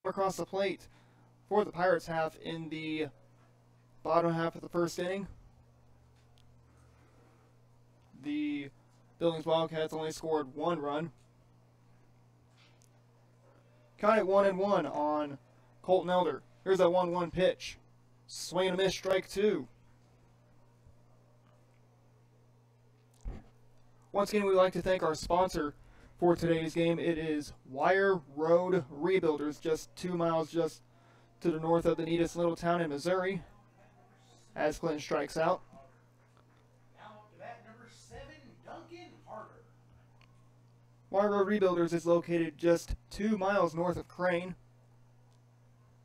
across the plate for the Pirates half in the bottom half of the first inning. The Billings Wildcats only scored 1 run. Count it 1-1 on Colton Elder. Here's a 1-1 pitch. Swing and a miss, strike 2. Once again, we'd like to thank our sponsor for today's game. It is Wire Road Rebuilders, just 2 miles just to the north of the neatest little town in Missouri. As Clinton strikes out. Now to bat number 7, Duncan Harder. Wire Road Rebuilders is located just 2 miles north of Crane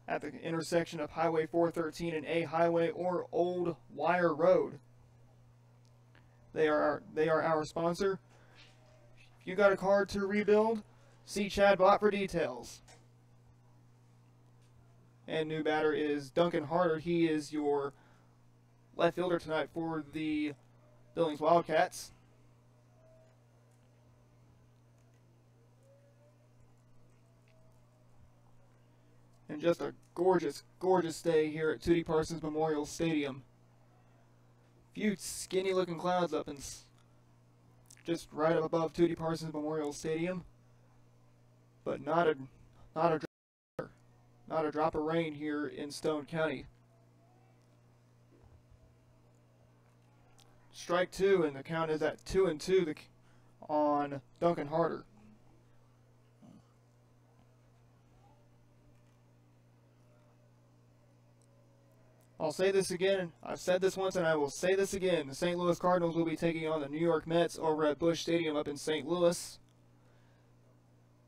at the intersection of Highway 413 and A Highway or Old Wire Road. They are our sponsor. If you got a car to rebuild, see Chad Bott for details. And new batter is Duncan Harder. He is your left fielder tonight for the Billings Wildcats. And just a gorgeous, gorgeous day here at Tootie Parsons Memorial Stadium. Few skinny looking clouds up and just right up above Tootie Parsons Memorial Stadium. But not a drop of rain here in Stone County. Strike 2, and the count is at 2-2 on Duncan Harder. I'll say this again. I've said this once and I will say this again. The St. Louis Cardinals will be taking on the New York Mets over at Busch Stadium up in St. Louis.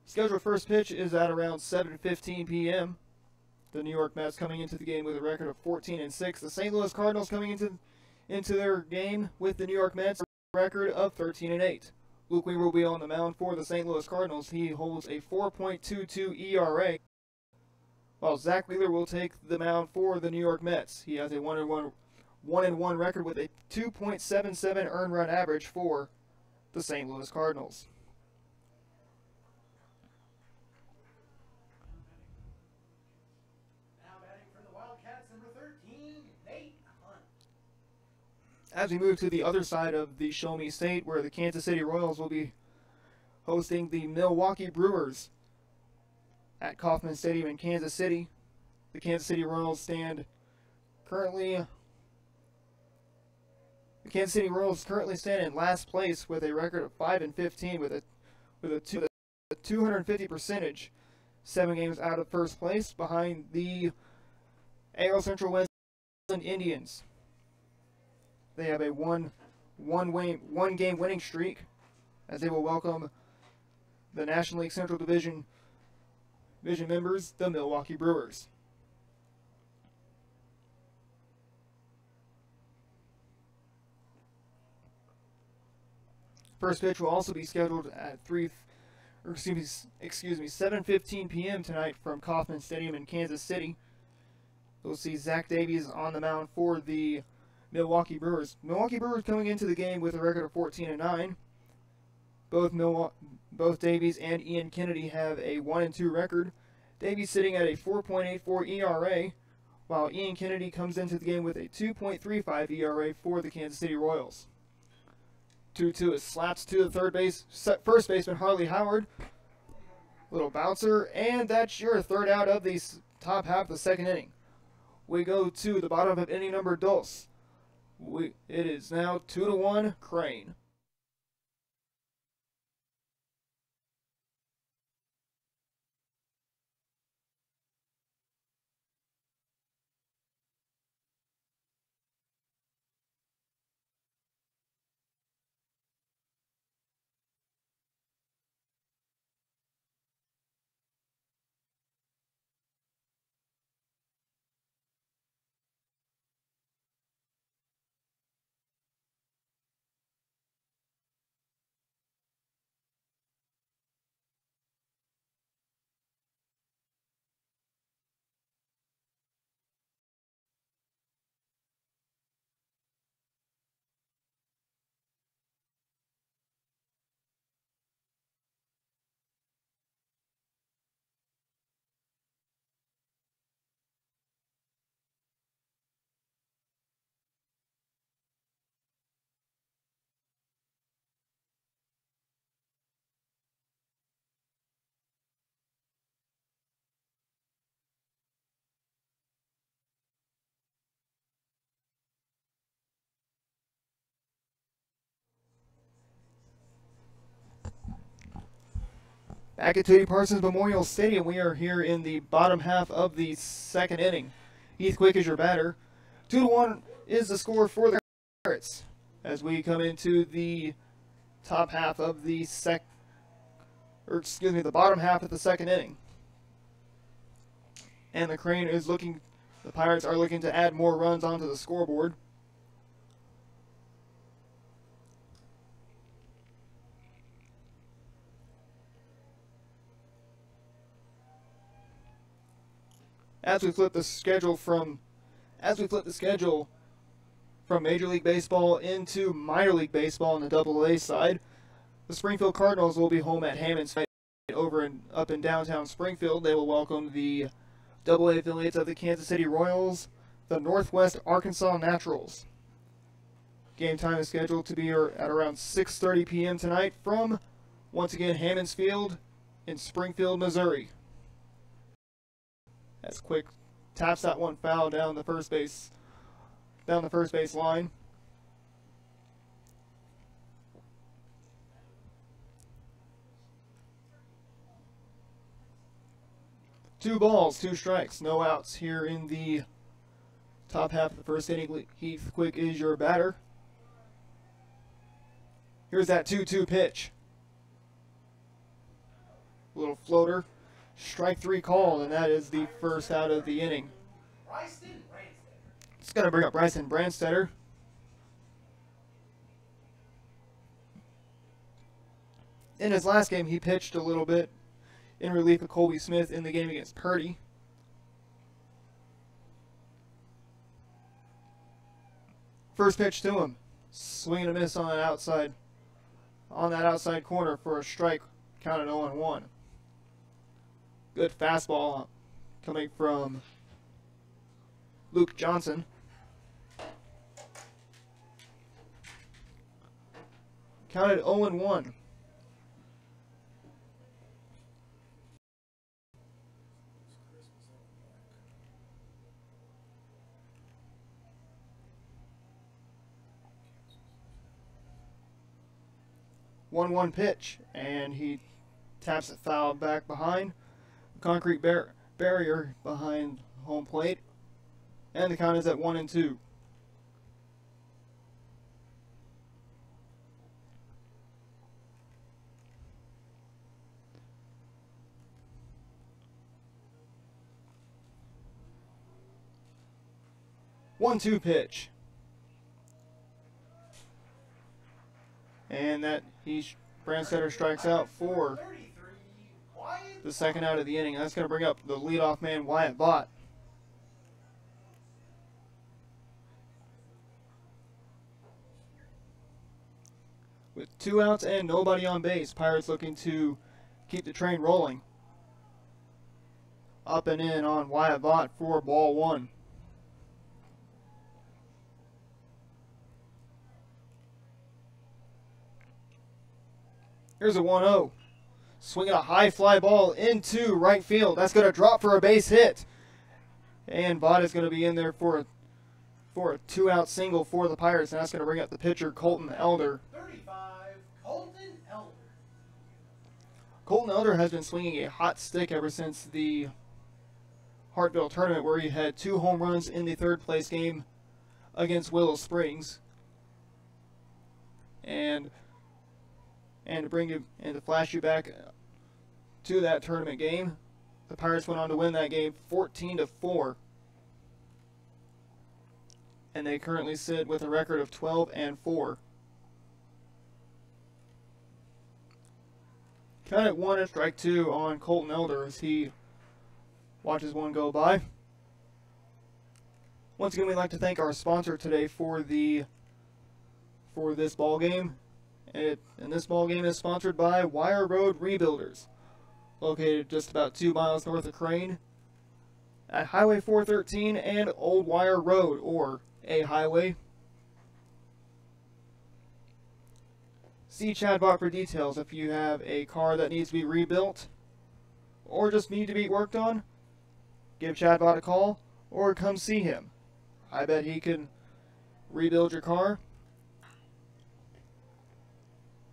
Scheduled first pitch is at around 7:15 p.m. The New York Mets coming into the game with a record of 14-6. The St. Louis Cardinals coming into their game with the New York Mets record of 13-8. Luke Weaver will be on the mound for the St. Louis Cardinals. He holds a 4.22 ERA. While Zach Wheeler will take the mound for the New York Mets. He has a 1-1 record with a 2.77 earned run average for the St. Louis Cardinals. Now batting for the Wildcats, number 13, Nate Hunt. As we move to the other side of the Show Me State, where the Kansas City Royals will be hosting the Milwaukee Brewers at Kauffman Stadium in Kansas City. The Kansas City Royals stand currently in last place with a record of 5-15 with a 250 percentage, 7 games out of first place behind the AL Central West Indians. They have a one game winning streak as they will welcome the National League Central Division members, the Milwaukee Brewers. First pitch will also be scheduled at 7:15 p.m. tonight from Kauffman Stadium in Kansas City. We'll see Zach Davies on the mound for the Milwaukee Brewers. Milwaukee Brewers coming into the game with a record of 14-9. Both Davies and Ian Kennedy have a 1-2 record. Davies sitting at a 4.84 ERA, while Ian Kennedy comes into the game with a 2.35 ERA for the Kansas City Royals. 2-2 is slaps to the first baseman Harley Howard. Little bouncer, and that's your third out of the top half of the second inning. We go to the bottom of inning number dos. It is now 2-1 Crane. Back at Tootie Parsons Memorial Stadium, we are here in the bottom half of the second inning. Heath Quick is your batter. 2-1 is the score for the Pirates as we come into the top half of the the bottom half of the second inning. And the Pirates are looking to add more runs onto the scoreboard. As we flip the schedule from Major League Baseball into Minor League Baseball on the Double-A side, the Springfield Cardinals will be home at Hammond's Field up in downtown Springfield. They will welcome the Double-A affiliates of the Kansas City Royals, the Northwest Arkansas Naturals. Game time is scheduled to be at around 6:30 p.m. tonight from, once again, Hammond's Field in Springfield, Missouri. As Quick taps that one foul down the first base line. Two balls, two strikes, no outs here in the top half of the first inning. Heath Quick is your batter. Here's that 2-2 pitch. A little floater. Strike three call, and that is the first out of the inning. It's going to bring up Bryson Brandstetter. In his last game, he pitched a little bit in relief of Colby Smith in the game against Purdy. First pitch to him. Swing and a miss on that outside corner for a strike, counted 0-1. Good fastball coming from Luke Johnson. Counted 0-1. One pitch, and he taps it foul back behind. Concrete barrier behind home plate, and the count is at 1-2. One-two pitch, and that Brandstetter strikes out for the second out of the inning. That's going to bring up the leadoff man, Wyatt Vaught. With 2 outs and nobody on base, Pirates looking to keep the train rolling. Up and in on Wyatt Vaught for ball 1. Here's a 1-0. Swinging a high fly ball into right field. That's going to drop for a base hit. And Vaught is going to be in there for a 2-out single for the Pirates. And that's going to bring up the pitcher, Colton Elder. 35, Colton Elder. Colton Elder has been swinging a hot stick ever since the Hartville tournament, where he had 2 home runs in the third place game against Willow Springs. And to flash you back to that tournament game, the Pirates went on to win that game 14-4, and they currently sit with a record of 12-4. Count at 1 and strike 2 on Colton Elder as he watches one go by. Once again, we'd like to thank our sponsor today for this ball game. And this ball game is sponsored by Wire Road Rebuilders, located just about 2 miles north of Crane at Highway 413 and Old Wire Road, or A Highway. See Chad Bott for details if you have a car that needs to be rebuilt or just need to be worked on. Give Chad Bott a call or come see him. I bet he can rebuild your car.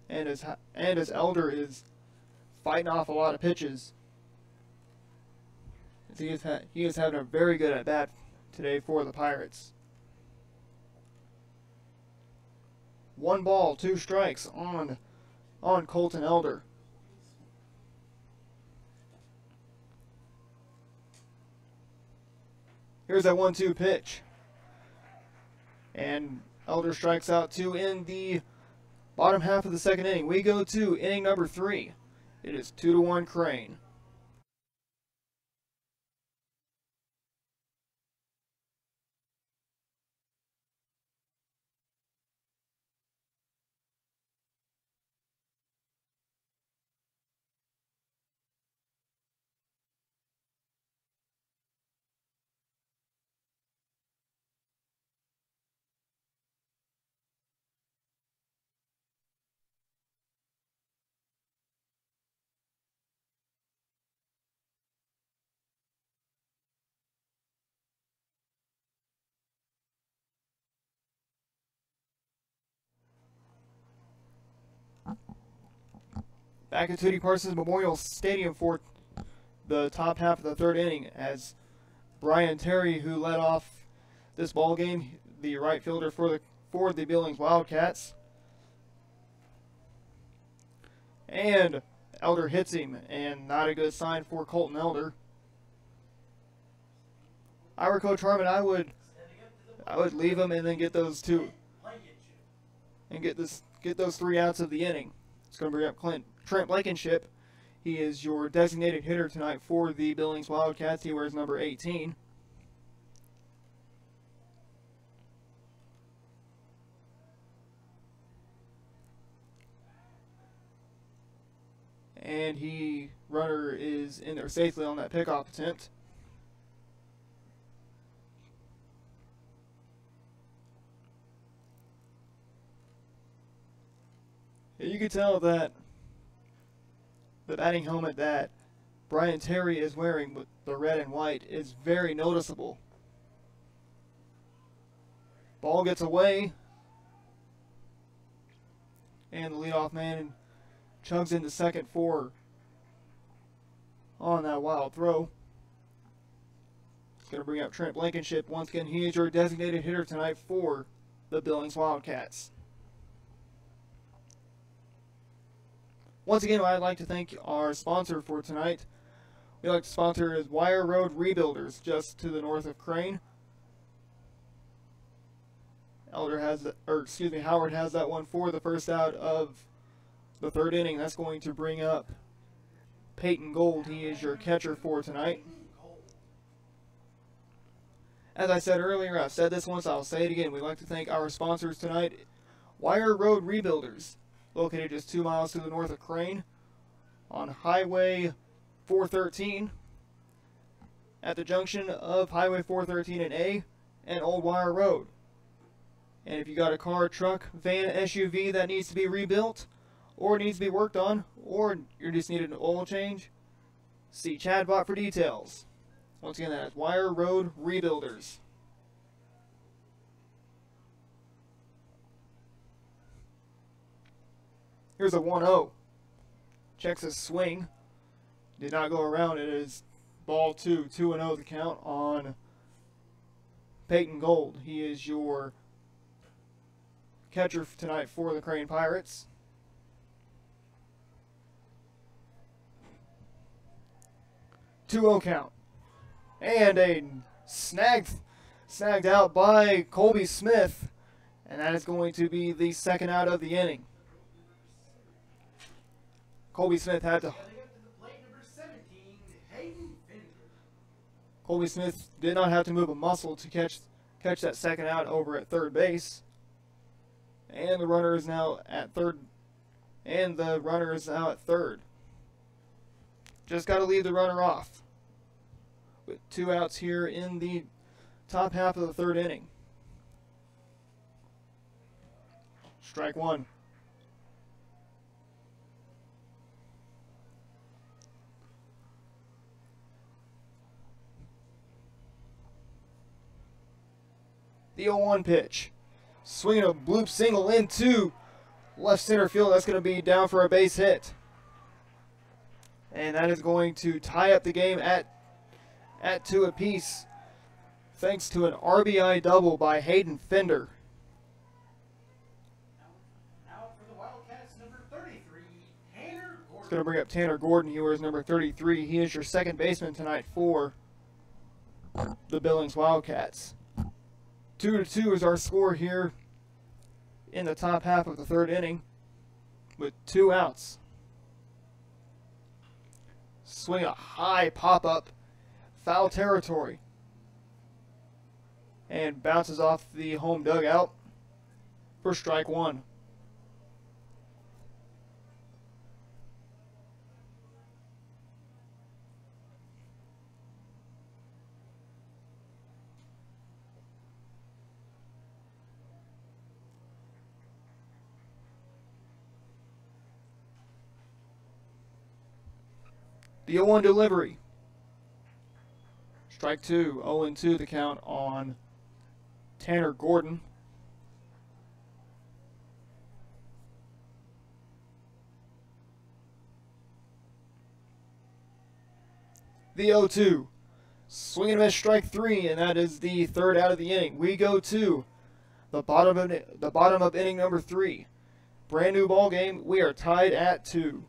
And as Elder is fighting off a lot of pitches. He is having a very good at bat today for the Pirates. 1 ball, 2 strikes on Colton Elder. Here's that 1-2 pitch. And Elder strikes out 2 in the bottom half of the second inning. We go to inning number 3. It is 2-1 Crane. Back at Tootie Parsons Memorial Stadium for the top half of the third inning, as Brian Terry, who led off this ball game, the right fielder for the Billings Wildcats, and Elder hits him, and not a good sign for Colton Elder. I were Coach Harmon, I would leave him and then get those 2 and get those 3 outs of the inning. It's going to bring up Trent Blankenship. He is your designated hitter tonight for the Billings Wildcats. He wears number 18. And runner is in there safely on that pickoff attempt. You can tell that the batting helmet that Brian Terry is wearing with the red and white is very noticeable. Ball gets away, and the leadoff man chugs into second on that wild throw. It's going to bring up Trent Blankenship. Once again, he is your designated hitter tonight for the Billings Wildcats. Once again, I'd like to thank our sponsor for tonight. We'd like to sponsor is Wire Road Rebuilders, just to the north of Crane. Howard has that one for the first out of the third inning. That's going to bring up Peyton Gold. He is your catcher for tonight. As I said earlier, I've said this once, I'll say it again. We'd like to thank our sponsors tonight, Wire Road Rebuilders, located just 2 miles to the north of Crane on Highway 413 at the junction of Highway 413 and A and Old Wire Road. And if you got a car, truck, van, SUV that needs to be rebuilt or needs to be worked on, or you just needed an oil change, see Chad Bott for details. Once again, that is Wire Road Rebuilders. Here's a 1-0. Checks his swing. Did not go around. It is ball 2. 2-0 the count on Peyton Gold. He is your catcher tonight for the Crane Pirates. Two-0 count. And a snagged out by Colby Smith. And that is going to be the second out of the inning. Colby Smith had to. Colby Smith did not have to move a muscle to catch that second out over at third base. And the runner is now at third. Just got to leave the runner off. With 2 outs here in the top half of the third inning. Strike 1. The 0-1 pitch. Swinging a bloop single into left center field. That's going to be down for a base hit. And that is going to tie up the game at 2 apiece, thanks to an RBI double by Hayden Fender. Now for the Wildcats, number 33, Tanner Gordon. It's going to bring up Tanner Gordon. He wears number 33. He is your second baseman tonight for the Billings Wildcats. 2-2 is our score here in the top half of the third inning with 2 outs. Swing a high pop-up, foul territory, and bounces off the home dugout for strike 1. The 0-1 delivery. Strike 2, 0-2 the count on Tanner Gordon. The 0-2. Swing and miss, strike 3, and that is the third out of the inning. We go to the bottom of inning number 3. Brand new ball game. We are tied at 2.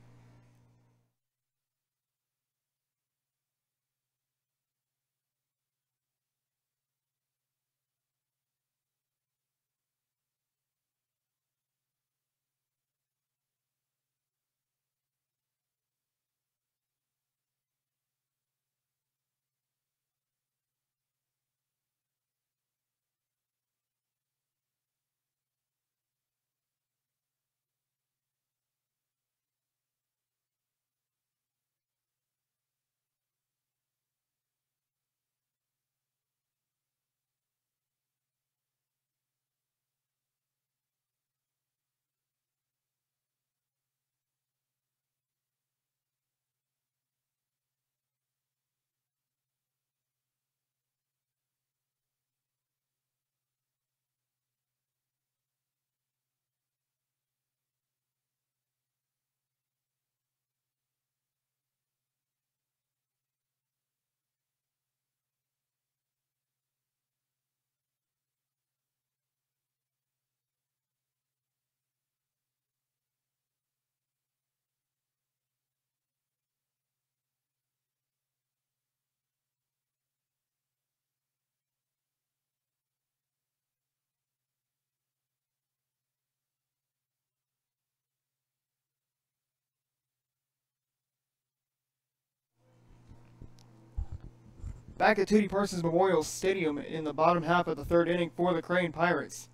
Back at Tootie Parsons Memorial Stadium in the bottom half of the third inning for the Crane Pirates.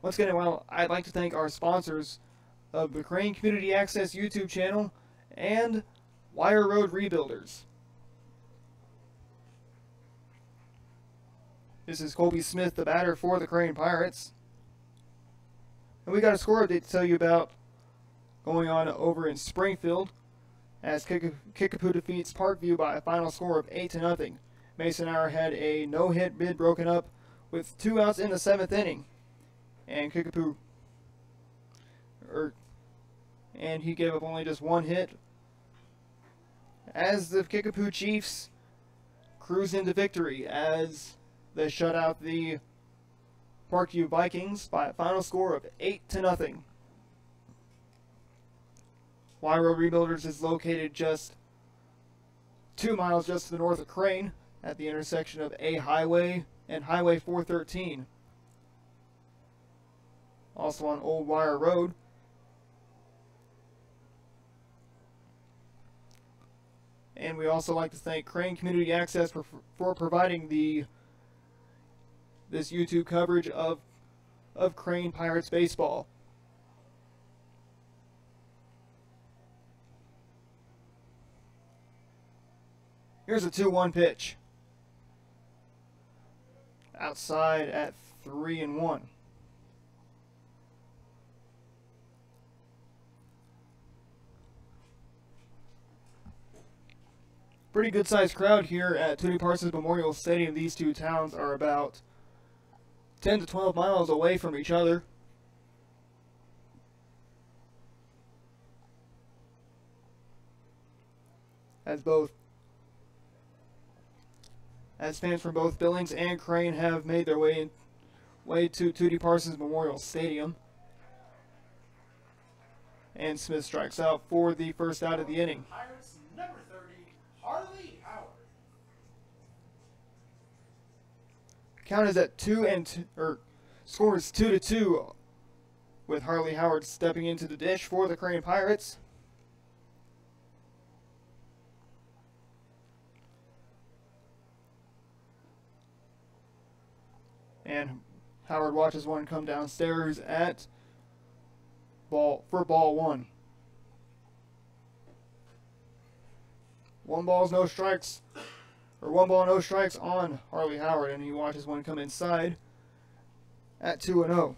Once again, well, I'd like to thank our sponsors of the Crane Community Access YouTube channel and Wire Road Rebuilders. This is Colby Smith, the batter for the Crane Pirates. And we got a score update to tell you about going on over in Springfield as Kickapoo defeats Parkview by a final score of 8-0. Mason Hour had a no-hit bid broken up with 2 outs in the 7th inning. And Kickapoo, and he gave up only just 1 hit. As the Kickapoo Chiefs cruise into victory as they shut out the Parkview Vikings by a final score of 8-0. Wire Rebuilders is located just 2 miles just to the north of Crane at the intersection of A Highway and Highway 413. Also on Old Wire Road. And we also like to thank Crane Community Access for providing this YouTube coverage of Crane Pirates baseball. Here's a 2-1 pitch. Outside at 3-1. Pretty good sized crowd here at Tootie Parsons Memorial Stadium. These two towns are about 10 to 12 miles away from each other. as fans from both Billings and Crane have made their way to Tootie Parsons Memorial Stadium. And Smith strikes out for the first out of the inning. Pirates number 30, Harley Howard. Count is at score is 2-2, with Harley Howard stepping into the dish for the Crane Pirates. And Howard watches one come downstairs at ball 1. 1 ball, no strikes on Harley Howard, and he watches one come inside at 2-0.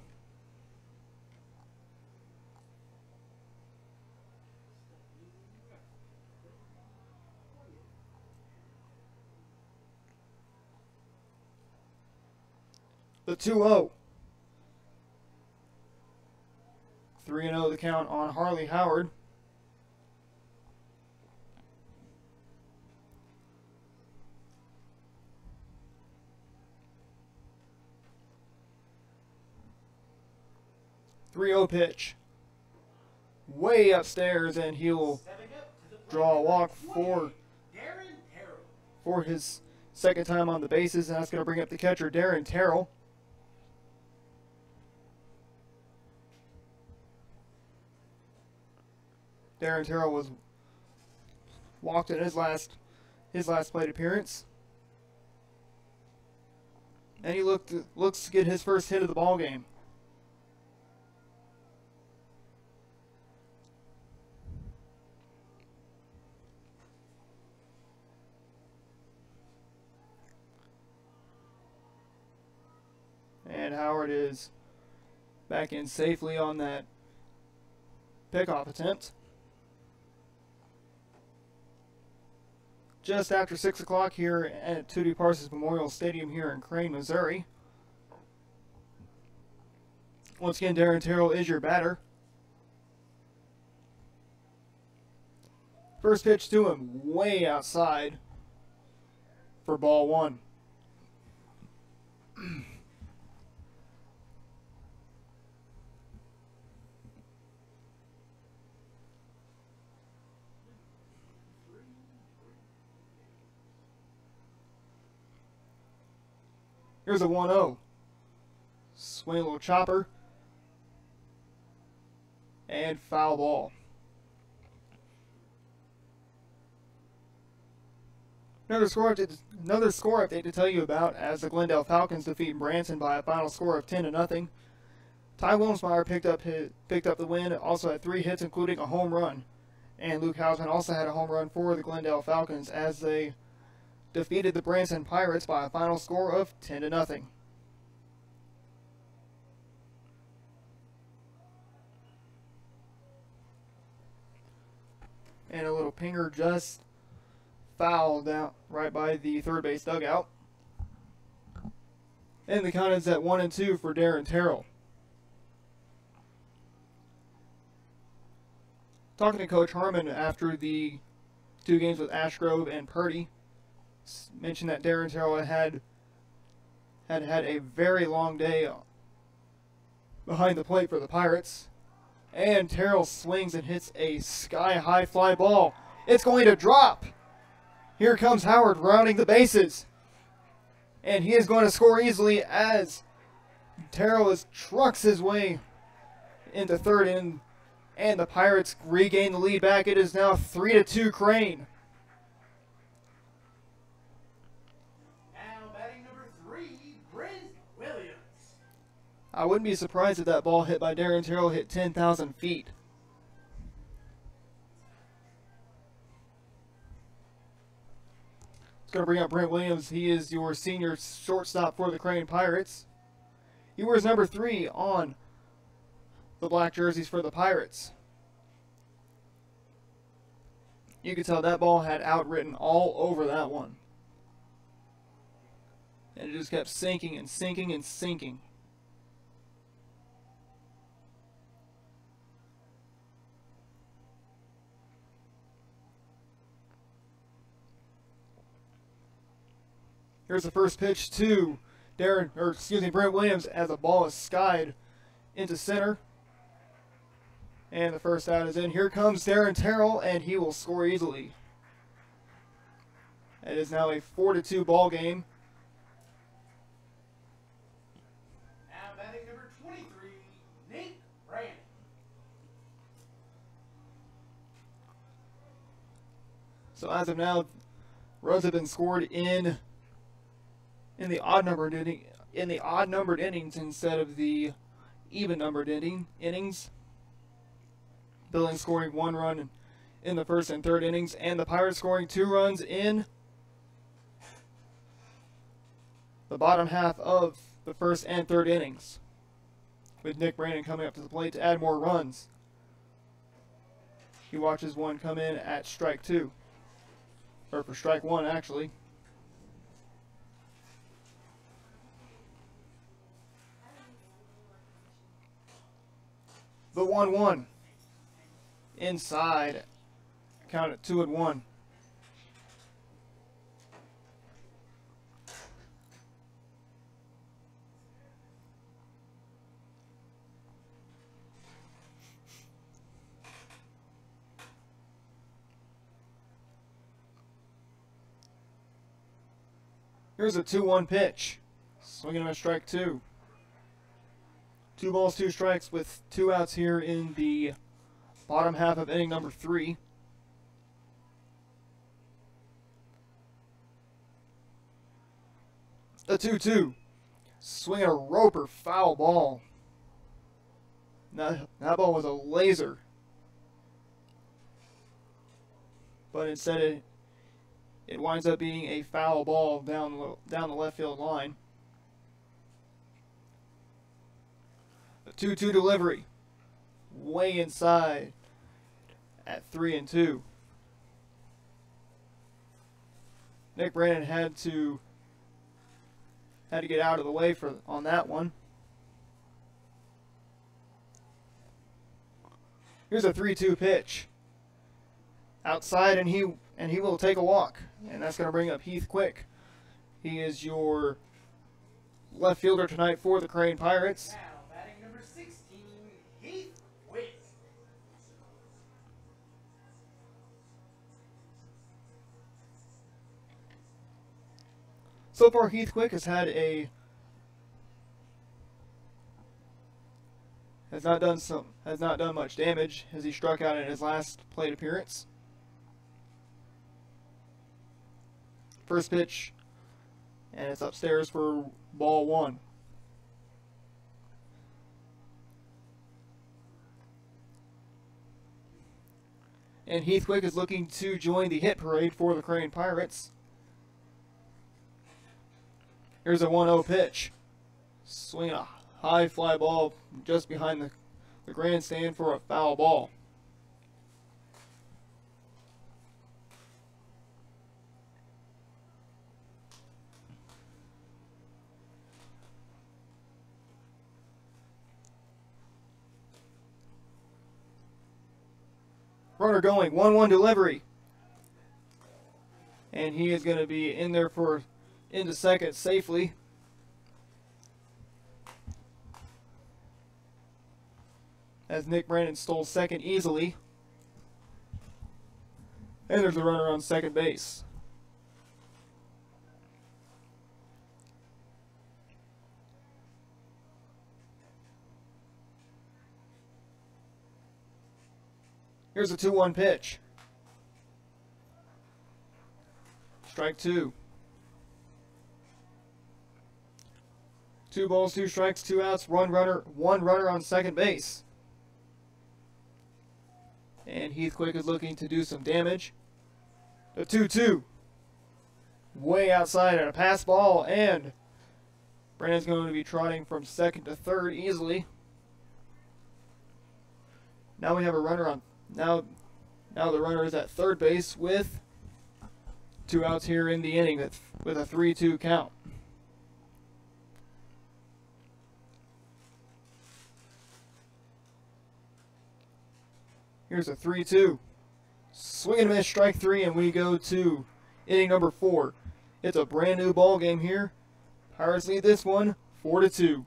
The 2-0. 3-0 the count on Harley Howard. .30 pitch. Way upstairs, and he'll draw a walk for his second time on the bases, and that's going to bring up the catcher, Darren Terrell. Darren Terrell was walked in his last plate appearance, and he looks to get his first hit of the ball game. And Howard is back in safely on that pickoff attempt. Just after 6 o'clock here at Tootie Parsons Memorial Stadium here in Crane, Missouri. Once again, Darren Terrell is your batter. First pitch to him, way outside for ball 1. Here's a 1-0. Swing a little chopper. And foul ball. Another score update to tell you about as the Glendale Falcons defeat Branson by a final score of 10-0. Ty Wilmsmeyer picked up the win, also had 3 hits including a home run. And Luke Hausman also had a home run for the Glendale Falcons as they defeated the Branson Pirates by a final score of 10-0. And a little pinger just fouled out right by the third base dugout. And the count is at 1-2 for Darren Terrell. Talking to Coach Harmon after the 2 games with Ashgrove and Purdy, mentioned that Darren Terrell had a very long day behind the plate for the Pirates. And Terrell swings and hits a sky-high fly ball. It's going to drop. Here comes Howard rounding the bases. And he is going to score easily as Terrell trucks his way into third, and the Pirates regain the lead back. It is now 3-2 Crane. I wouldn't be surprised if that ball hit by Darren Terrell hit 10,000 feet. It's going to bring up Brent Williams. He is your senior shortstop for the Crane Pirates. He wears number 3 on the black jerseys for the Pirates. You could tell that ball had outwritten all over that one. And it just kept sinking and sinking and sinking. Here's the first pitch to Brent Williams as the ball is skied into center. And the first out is in. Here comes Darren Terrell, and he will score easily. It is now a 4-2 ball game. Now batting number 23, Nick Brandon. So as of now, runs have been scored in the odd numbered innings instead of the even numbered innings. Billings scoring 1 run in the first and third innings, and the Pirates scoring 2 runs in the bottom half of the first and third innings, with Nick Brandon coming up to the plate to add more runs. He watches one come in at strike 2, or for strike 1 actually. The 1-1 inside, count it 2-1. Here's a 2-1 pitch. Swinging on strike 2. 2 balls, 2 strikes with 2 outs here in the bottom half of inning number 3. A 2-2. Swinging a roper, foul ball. That ball was a laser. But instead it winds up being a foul ball down the left field line. A 2-2 delivery. Way inside at 3-2. Nick Brandon had to get out of the way on that one. Here's a 3-2 pitch. Outside, and he will take a walk, and that's going to bring up Heath Quick. He is your left fielder tonight for the Crane Pirates. Now batting number 16, Heath Quick. So far, Heath Quick has not done much damage as he struck out in his last plate appearance. First pitch, and it's upstairs for ball 1. And Heath Quick is looking to join the hit parade for the Crane Pirates. Here's a 1-0 pitch. Swinging a high fly ball just behind the grandstand for a foul ball. Runner going, 1-1 delivery. And he is going to be in there into second safely. As Nick Brandon stole second easily. And there's a runner on second base. Here's a 2-1 pitch. Strike 2. 2 balls, 2 strikes, 2 outs, one runner on second base. And Heath Quick is looking to do some damage. The 2-2. Way outside and a pass ball, and Brandon's going to be trotting from second to third easily. Now we have a runner on. Now the runner is at third base with 2 outs here in the inning with a 3-2 count. Here's a 3-2. Swing and a miss, strike 3, and we go to inning number 4. It's a brand new ball game here. Pirates lead this one 4-2.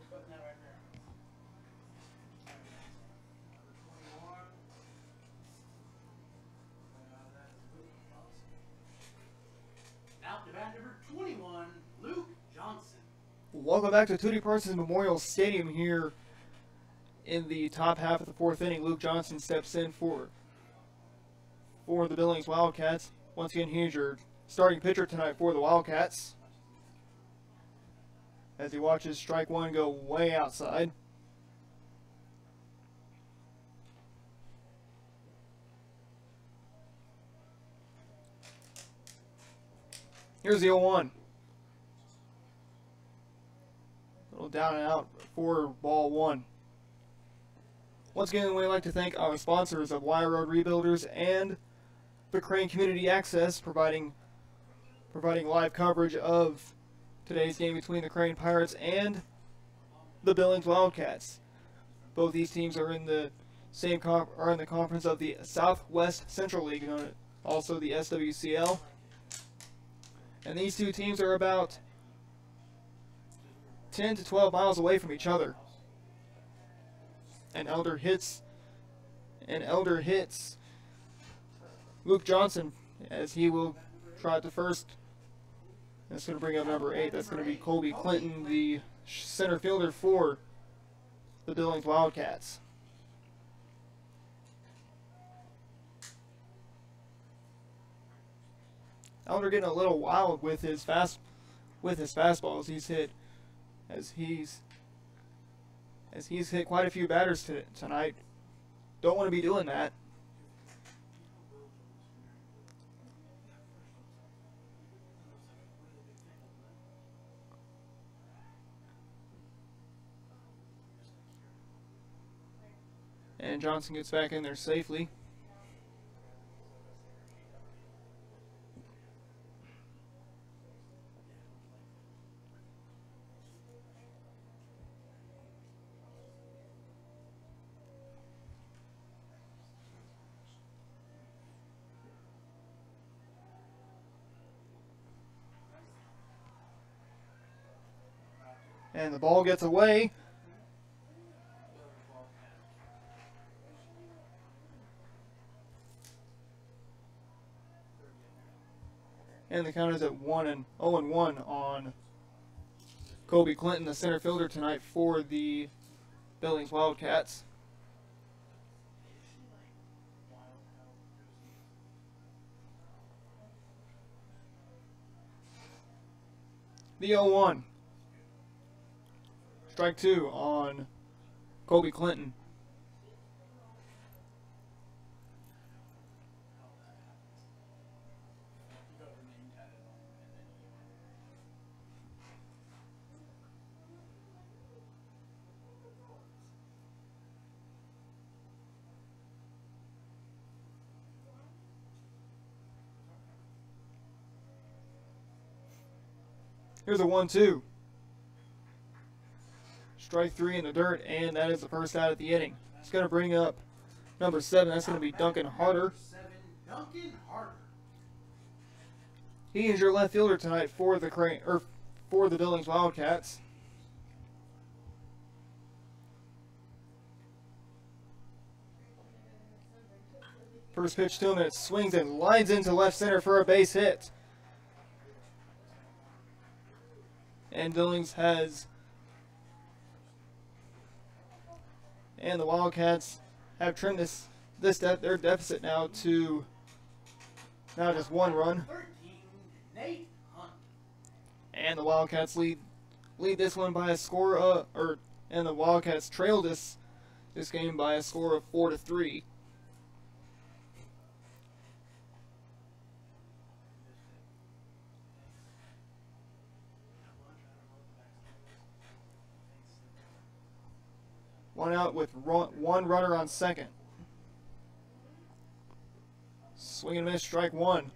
Putting that right there. Number 21. Now to bat number 21, Luke Johnson. Welcome back to Tootie Parsons Memorial Stadium here in the top half of the fourth inning. Luke Johnson steps in for the Billings Wildcats. Once again, he's your starting pitcher tonight for the Wildcats, as he watches strike one go way outside. Here's the 0-1. Little down and out for ball one. Once again, we'd like to thank our sponsors of Wire Road Rebuilders and the Crane Community Access, providing live coverage of today's game between the Crane Pirates and the Billings Wildcats. Both these teams are in the conference of the Southwest Central League, also the SWCL. And these two teams are about 10 to 12 miles away from each other. And Elder hits Luke Johnson as he will try to first. That's going to bring up number 8. That's going to be Colby Clinton, the center fielder for the Billings Wildcats. Elder getting a little wild with his fastballs. He's hit quite a few batters tonight. Don't want to be doing that. And Johnson gets back in there safely. And the ball gets away. And the count is at 0-1 on Colby Clinton, the center fielder tonight for the Billings Wildcats. The 0-1. Strike two on Colby Clinton. Here's a 1-2. Strike 3 in the dirt, and that is the first out of the inning. It's going to bring up number 7. That's going to be Duncan Harder. Duncan Harder. He is your left fielder tonight for the Billings Wildcats. First pitch to him, and it swings and lines into left center for a base hit. And Billings has, and the Wildcats have trimmed their deficit now to just 1 run. 13, Nate Hunt. And the Wildcats lead this one by a score and the Wildcats trail this game by a score of 4-3. One out with one runner on second. Swing and miss, strike 1.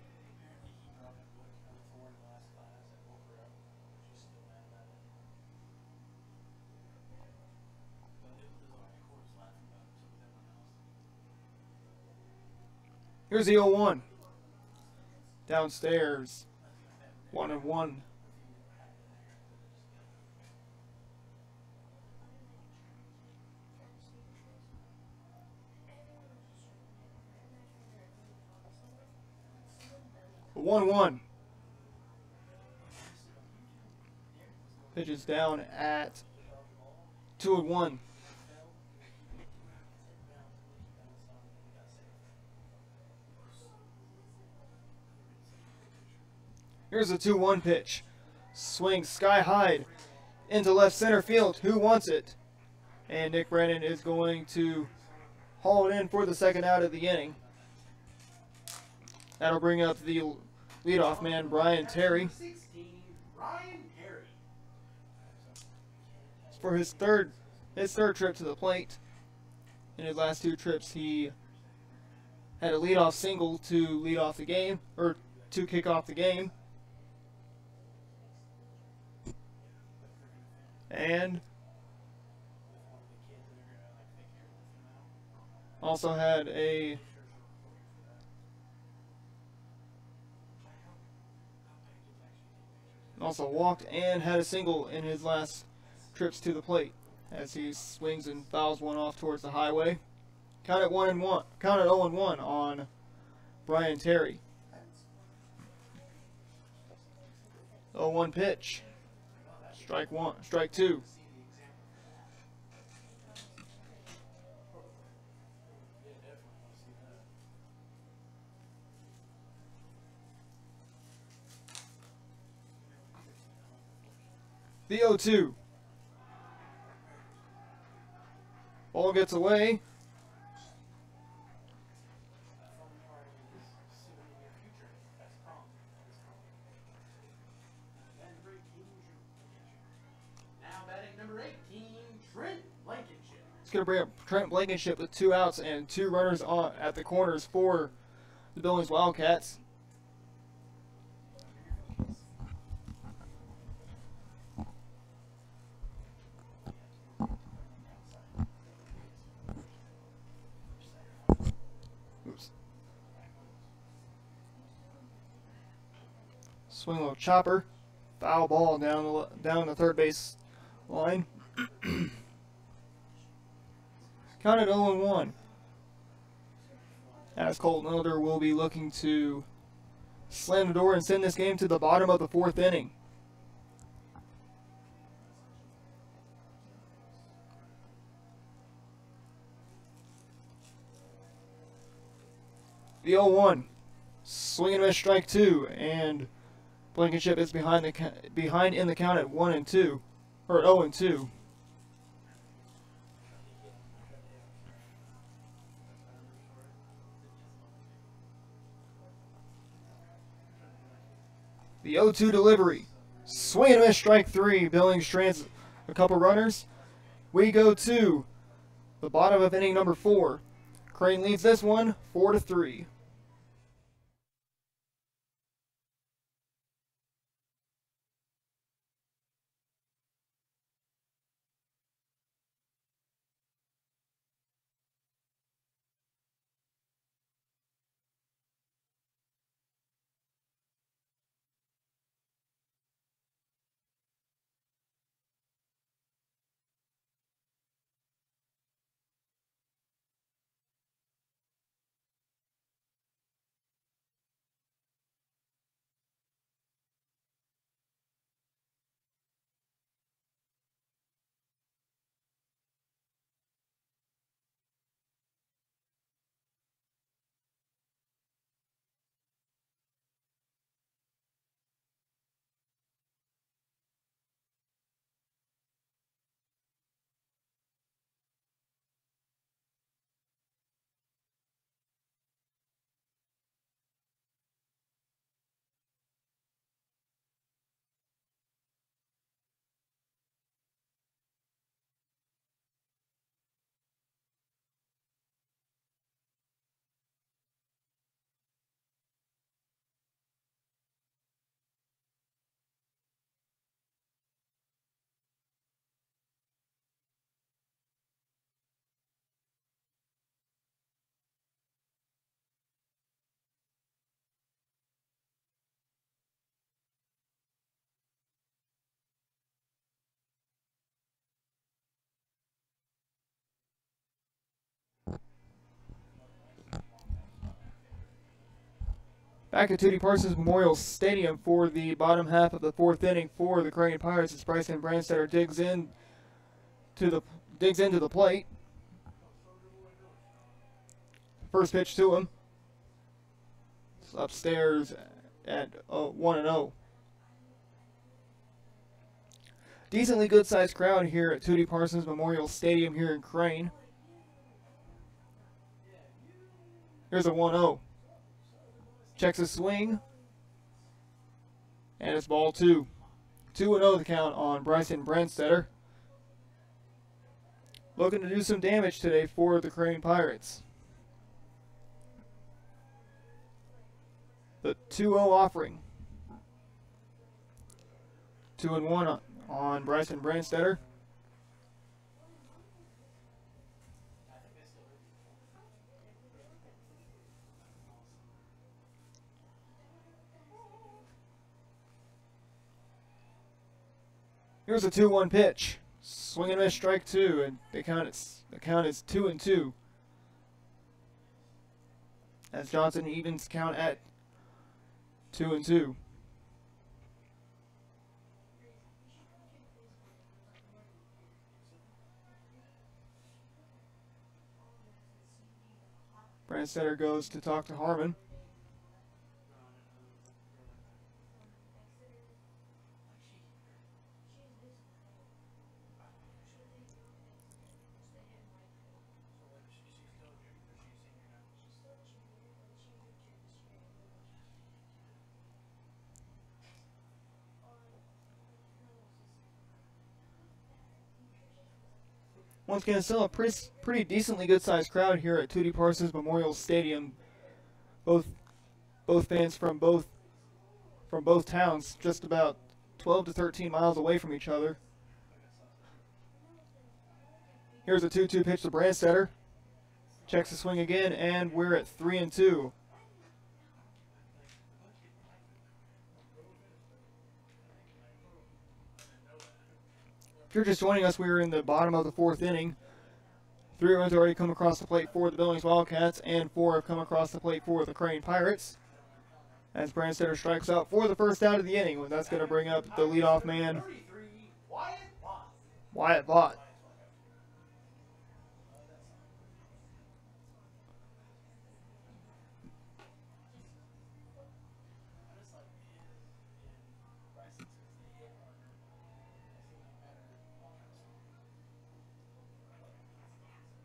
Here's the 0-1. Downstairs. 1-1. A 1-1. Pitch is down at 2-1. Here's a 2-1 pitch. Swing sky high into left center field. Who wants it? And Nick Brennan is going to haul it in for the second out of the inning. That'll bring up the leadoff man, Brian Terry. 16, Brian Terry. For his third trip to the plate. In his last 2 trips, he had a leadoff single to lead off the game, or to kick off the game. And also had also walked and had a single in his last trips to the plate as he swings and fouls one off towards the highway. Count at 1-1. Count at 0-1 on Brian Terry. 0-1 pitch. Strike 1. Strike 2. The 0-2. Ball gets away. Now batting number 18, Trent Blankenship. It's going to bring up Trent Blankenship with 2 outs and 2 runners at the corners for the Billings Wildcats. Oops. Swing low chopper, foul ball down the third base line. Counted 0-1. As Colton Elder will be looking to slam the door and send this game to the bottom of the 4th inning. The 0-1. Swing and miss, strike 2, and Blankenship is behind in the count at 1-2, or 0-2. The 0-2 delivery. Swing and miss, strike 3. Billings trans a couple runners. We go to the bottom of inning number 4. Crane leads this one 4-3. Back at Tootie Parsons Memorial Stadium for the bottom half of the fourth inning for the Crane Pirates as Bryson Brandstetter digs into the plate. First pitch to him. It's upstairs at 1-0. Decently good-sized crowd here at Tootie Parsons Memorial Stadium here in Crane. Here's a 1-0. Checks his swing. And it's ball 2. 2-0 the count on Bryson Brandstetter. Looking to do some damage today for the Crane Pirates. The 2-0 offering. 2-1 on Bryson Brandstetter. Here's a 2-1 pitch. Swing and miss, strike 2, and the count is 2-2. As Johnson evens count at 2-2. Brandstetter goes to talk to Harmon. Once again, still a pretty decently good-sized crowd here at Tootie Parsons Memorial Stadium. Both fans from both towns, just about 12 to 13 miles away from each other. Here's a 2-2 pitch to Brandstetter. Checks the swing again, and we're at 3-2. If you're just joining us, we're in the bottom of the fourth inning. 3 runs already come across the plate for the Billings Wildcats, and 4 have come across the plate for the Crane Pirates. As Brandstetter strikes out for the first out of the inning, that's going to bring up the leadoff man, Wyatt Vaught.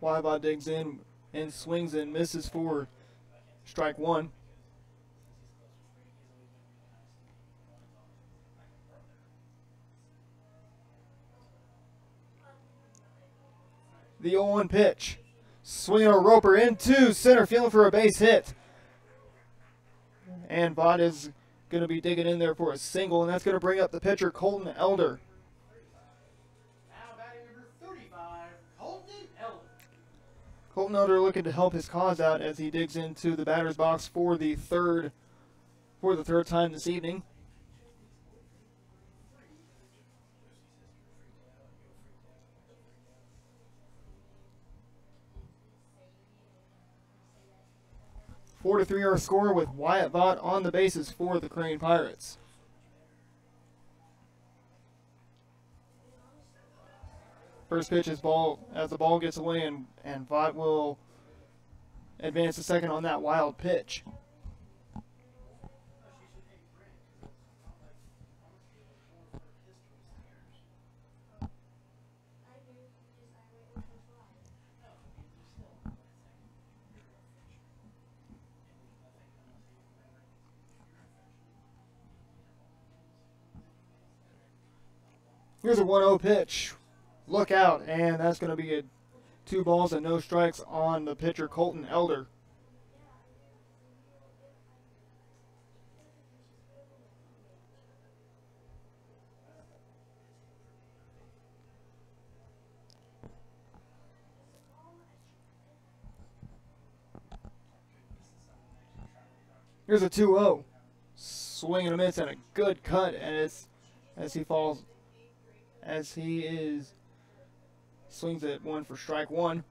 Wyatt digs in and swings and misses for strike 1. The 0-1 pitch. Swinging a roper into center field for a base hit. And Vaught is going to be digging in there for a single, and that's going to bring up the pitcher, Colton Elder. Colton Elder looking to help his cause out as he digs into the batter's box for the third time this evening. Four to 3 our score with Wyatt Vaught on the bases for the Crane Pirates. First pitch is ball as the ball gets away, and Vaught will advance to second on that wild pitch. Here's a 1-0 pitch. Look out, and that's going to be 2 balls and no strikes on the pitcher, Colton Elder. Here's a 2-0. Swing and a miss and a good cut, and swings at 1 for strike 1.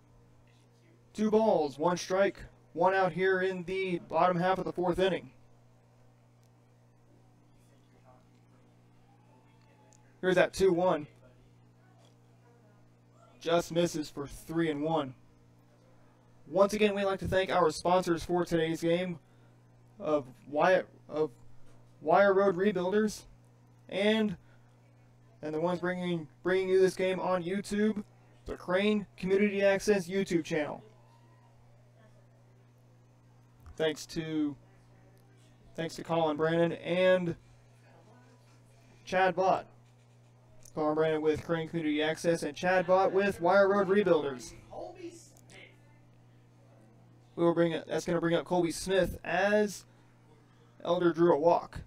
2 balls, 1 strike, 1 out here in the bottom half of the fourth inning. Here's that 2-1. Just misses for 3-1. Once again, we'd like to thank our sponsors for today's game of Wire Road Rebuilders and the ones bringing you this game on YouTube, the Crane Community Access YouTube channel. Thanks to Colin Brandon and Chad Bott. Colin Brandon with Crane Community Access and Chad Bott with Wire Road Rebuilders. That's going to bring up Colby Smith as Elder drew a walk.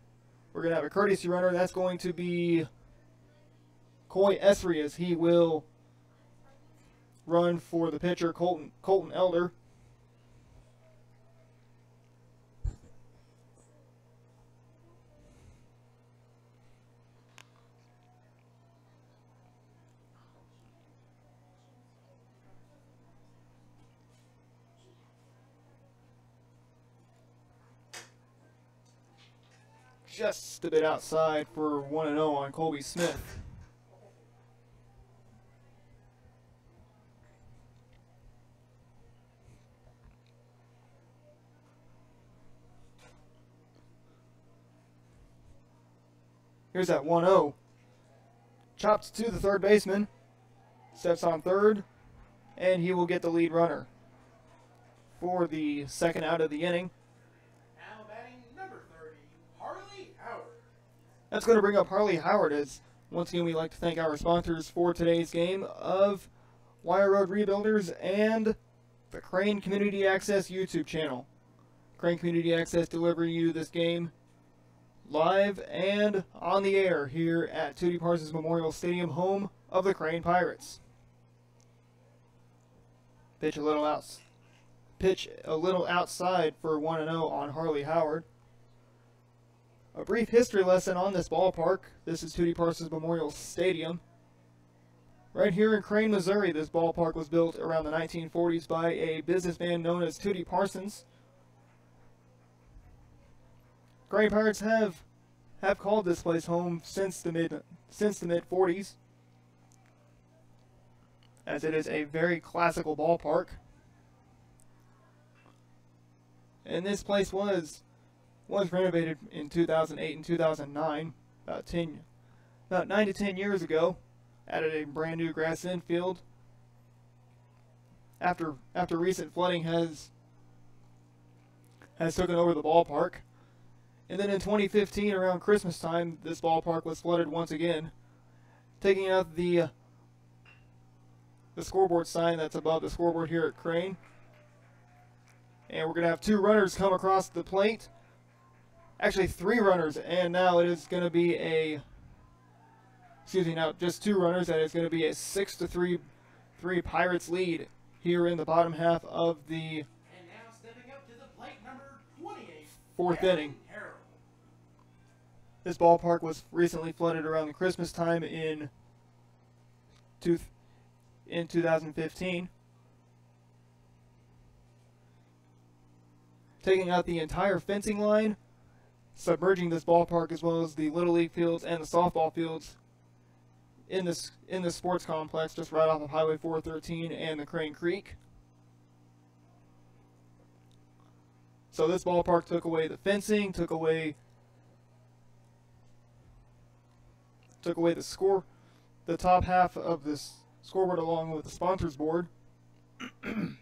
We're going to have a courtesy runner. That's going to be Coy Esri, as he will run for the pitcher, Colton Elder. Just a bit outside for 1-0 on Colby Smith. Here's that 1-0. Chopped to the third baseman. Steps on third, and he will get the lead runner for the second out of the inning. That's going to bring up Harley Howard, as once again we'd like to thank our sponsors for today's game of Wire Road Rebuilders and the Crane Community Access YouTube channel. Crane Community Access delivering you this game live and on the air here at Tootie Parsons Memorial Stadium, home of the Crane Pirates. Pitch a little outside for 1-0 on Harley Howard. A brief history lesson on this ballpark. This is Tootie Parsons Memorial Stadium. Right here in Crane, Missouri, this ballpark was built around the 1940s by a businessman known as Tootie Parsons. Crane Pirates have called this place home since the mid 40s, as it is a very classical ballpark. And this place was renovated in 2008 and 2009, about 9 to 10 years ago. Added a brand new grass infield after recent flooding has taken over the ballpark. And then in 2015, around Christmas time, this ballpark was flooded once again, taking out the scoreboard sign that's above the scoreboard here at Crane. And we're going to have two runners come across the plate. Actually, three runners, and now it is going to be just two runners, and it's going to be a 6-3 Pirates lead here in the bottom half of the And now stepping up to the plate, number 28, fourth inning. Harold. This ballpark was recently flooded around the Christmas time in 2015. Taking out the entire fencing line, submerging this ballpark as well as the Little League fields and the softball fields in this sports complex just right off of Highway 413 and the Crane Creek. So this ballpark took away the fencing, took away the top half of this scoreboard along with the sponsors board. And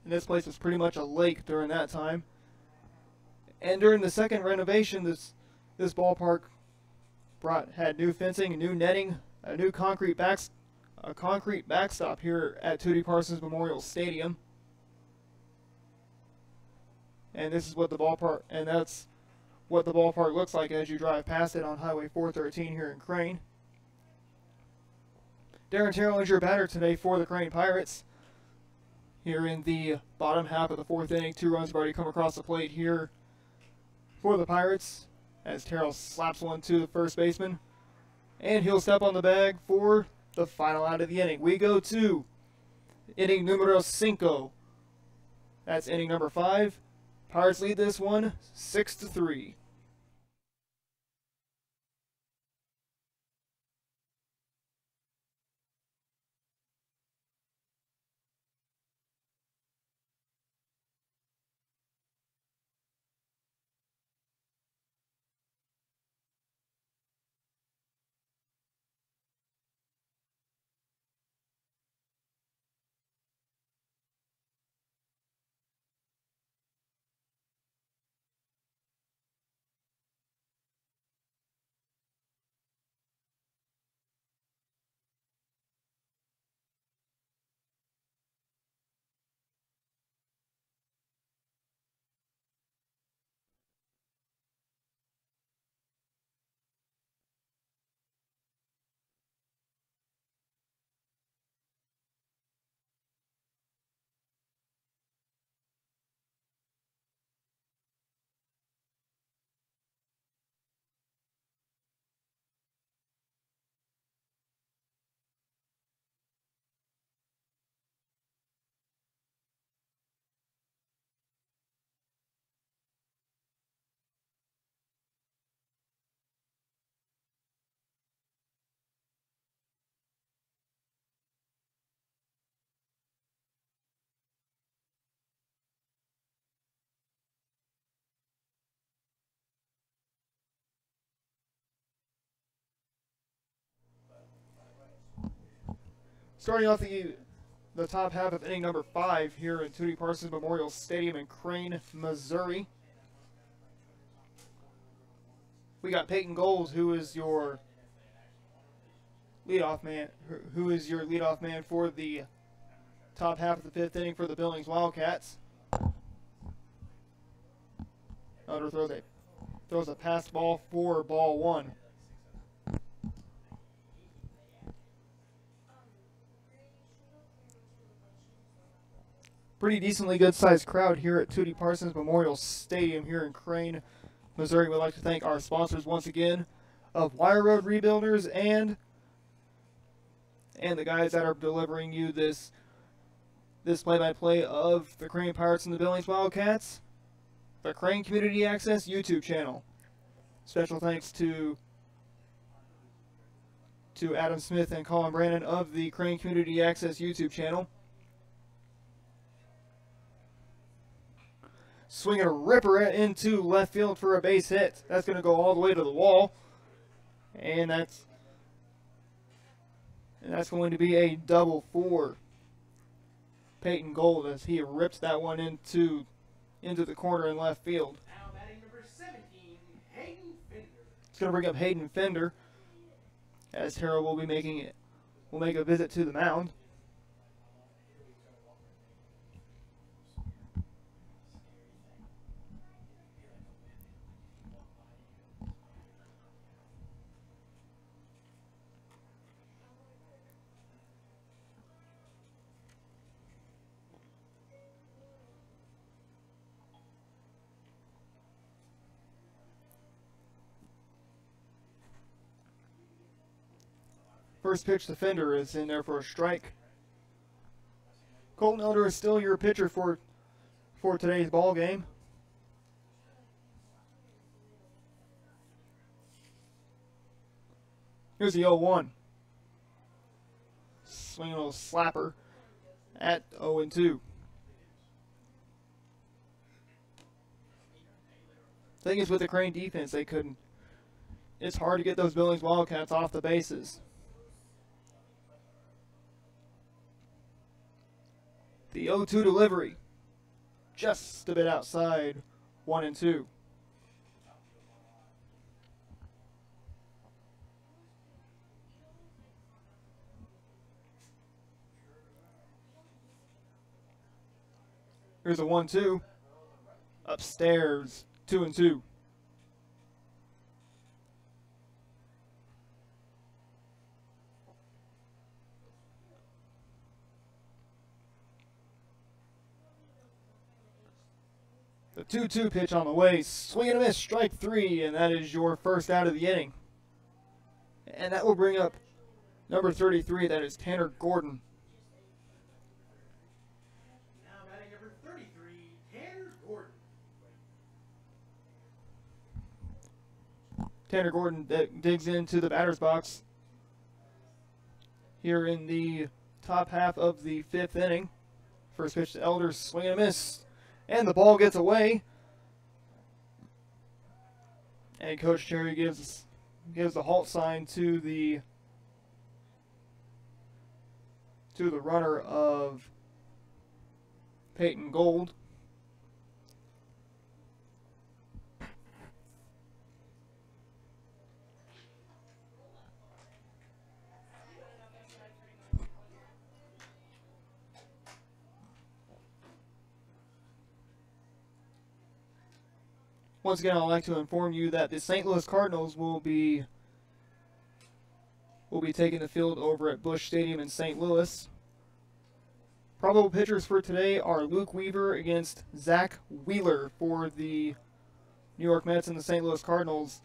this place was pretty much a lake during that time. And during the second renovation, this ballpark had new fencing, new netting, a new concrete backstop here at Tootie Parsons Memorial Stadium. And this is what the ballpark, and that's what the ballpark looks like as you drive past it on Highway 413 here in Crane. Darren Terrell is your batter today for the Crane Pirates. Here in the bottom half of the fourth inning, 2 runs have already come across the plate here for the Pirates as Terrell slaps one to the first baseman. And he'll step on the bag for the final out of the inning. We go to inning numero 5. That's inning number 5. Pirates lead this one 6-3. Starting off the top half of inning number 5 here at Tootie Parsons Memorial Stadium in Crane, Missouri. We got Peyton Gold, who is your leadoff man, for the top half of the 5th inning for the Billings Wildcats. Elder throws a passed ball for ball 1. Pretty decently good sized crowd here at Tootie Parsons Memorial Stadium here in Crane, Missouri. We'd like to thank our sponsors once again of Wire Road Rebuilders and the guys that are delivering you this play-by-play of the Crane Pirates and the Billings Wildcats, the Crane Community Access YouTube channel. Special thanks to Adam Smith and Colin Brandon of the Crane Community Access YouTube channel. Swinging a ripper into left field for a base hit. That's going to go all the way to the wall. And that's going to be a double for Peyton Gold as he rips that one into the corner in left field. Now batting number 17, Hayden Fender. It's going to bring up Hayden Fender as Terrell will make a visit to the mound. First pitch to Fender is in there for a strike. Colton Elder is still your pitcher for today's ball game. Here's the 0-1. Swinging a little slapper at 0-2. Thing is, with the Crane defense, it's hard to get those Billings Wildcats off the bases. The 0-2 delivery, just a bit outside 1-2. Here's a 1-2, upstairs, 2-2. The 2-2 pitch on the way, swing and a miss, strike 3, and that is your first out of the inning. And that will bring up number 33, that is Tanner Gordon. Now batting number 33, Tanner Gordon. Tanner Gordon digs into the batter's box here in the top half of the 5th inning. First pitch to Elder, swing and a miss. And the ball gets away. And Coach Cherry gives the halt sign to the runner of Peyton Gold. Once again, I'd like to inform you that the St. Louis Cardinals will be taking the field over at Busch Stadium in St. Louis. Probable pitchers for today are Luke Weaver against Zach Wheeler for the New York Mets and the St. Louis Cardinals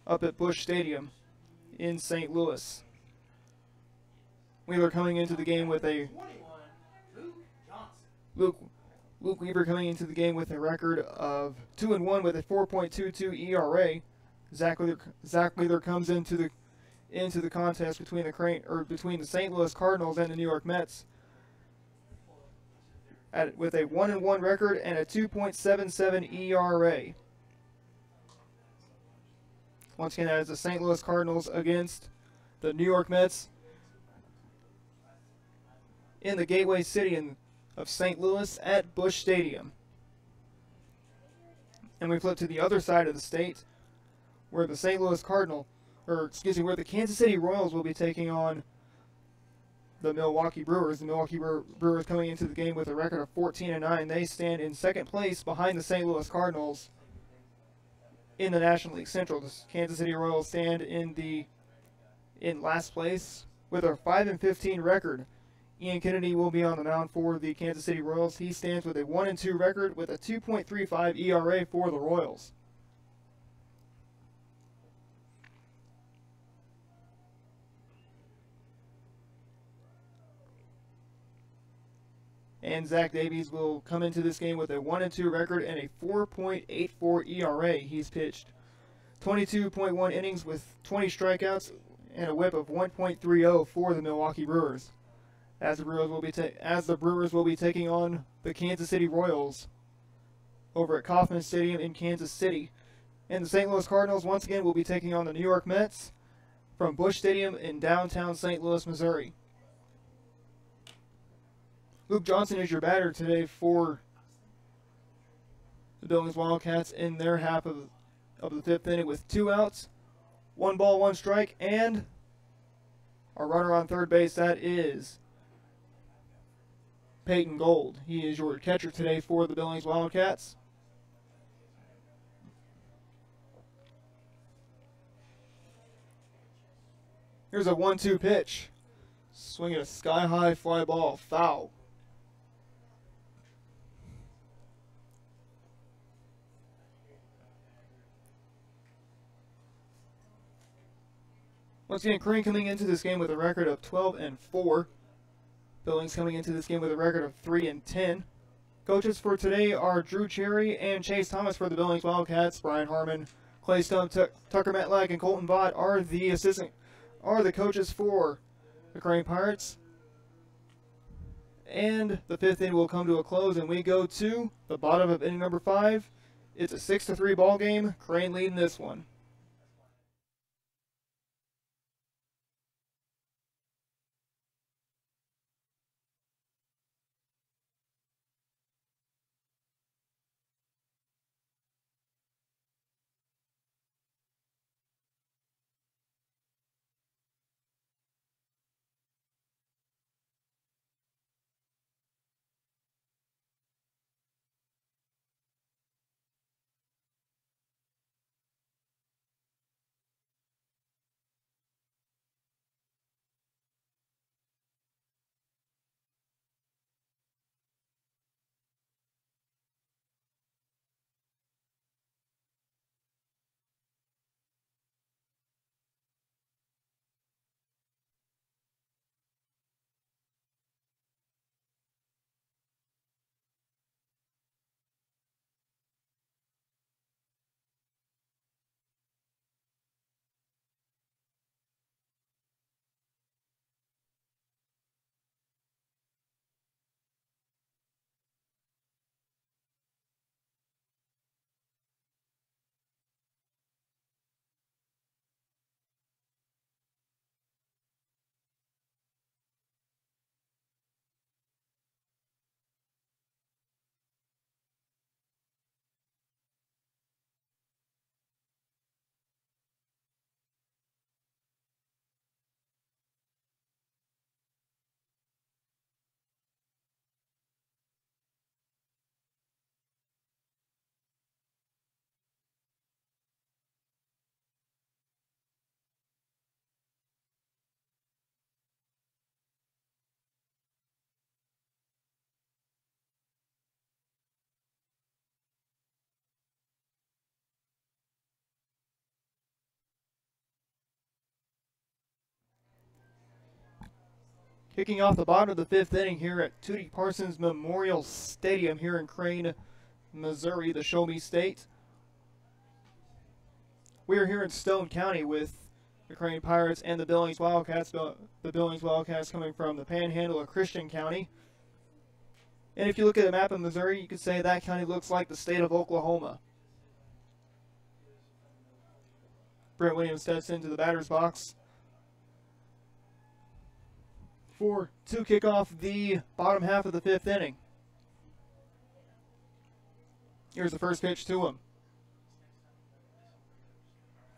up at Busch Stadium in St. Louis. Wheeler coming into the game with a 21, Luke Johnson. Luke Weaver coming into the game with a record of 2-1 with a 4.22 ERA. Zach Wheeler comes into the contest between the St. Louis Cardinals and the New York Mets with a 1-1 record and a 2.77 ERA. Once again, that is the St. Louis Cardinals against the New York Mets. in the gateway city of St. Louis at Busch Stadium. And we flip to the other side of the state, where the where the Kansas City Royals will be taking on the Milwaukee Brewers. The Milwaukee Brewers coming into the game with a record of 14-9. They stand in second place behind the St. Louis Cardinals in the National League Central. The Kansas City Royals stand in last place with a 5-15 record. Ian Kennedy will be on the mound for the Kansas City Royals. He stands with a 1-2 record with a 2.35 ERA for the Royals. And Zach Davies will come into this game with a 1-2 record and a 4.84 ERA. He's pitched 22.1 innings with 20 strikeouts and a whip of 1.30 for the Milwaukee Brewers. As the Brewers will be taking on the Kansas City Royals over at Kauffman Stadium in Kansas City. And the St. Louis Cardinals once again will be taking on the New York Mets from Busch Stadium in downtown St. Louis, Missouri. Luke Johnson is your batter today for the Billings Wildcats in their half of the fifth inning with 2 outs, 1 ball, 1 strike, and our runner on third base. That is Peyton Gold. He is your catcher today for the Billings Wildcats. Here's a 1-2 pitch. Swinging a sky-high fly ball, foul. Once again, Crane coming into this game with a record of 12-4. Billings coming into this game with a record of 3-10. Coaches for today are Drew Cherry and Chase Thomas for the Billings Wildcats. Brian Harmon, Clay Stone, Tucker Matlack, and Colton Vaught are the coaches for the Crane Pirates. And the fifth inning will come to a close, and we go to the bottom of inning number 5. It's a 6-3 ball game. Crane leading this one. Kicking off the bottom of the fifth inning here at Tootie Parsons Memorial Stadium here in Crane, Missouri, the Show Me State. We are here in Stone County with the Crane Pirates and the Billings Wildcats. The Billings Wildcats coming from the Panhandle of Christian County. And if you look at a map of Missouri, you could say that county looks like the state of Oklahoma. Brent Williams steps into the batter's box to kick off the bottom half of the 5th inning. Here's the first pitch to him.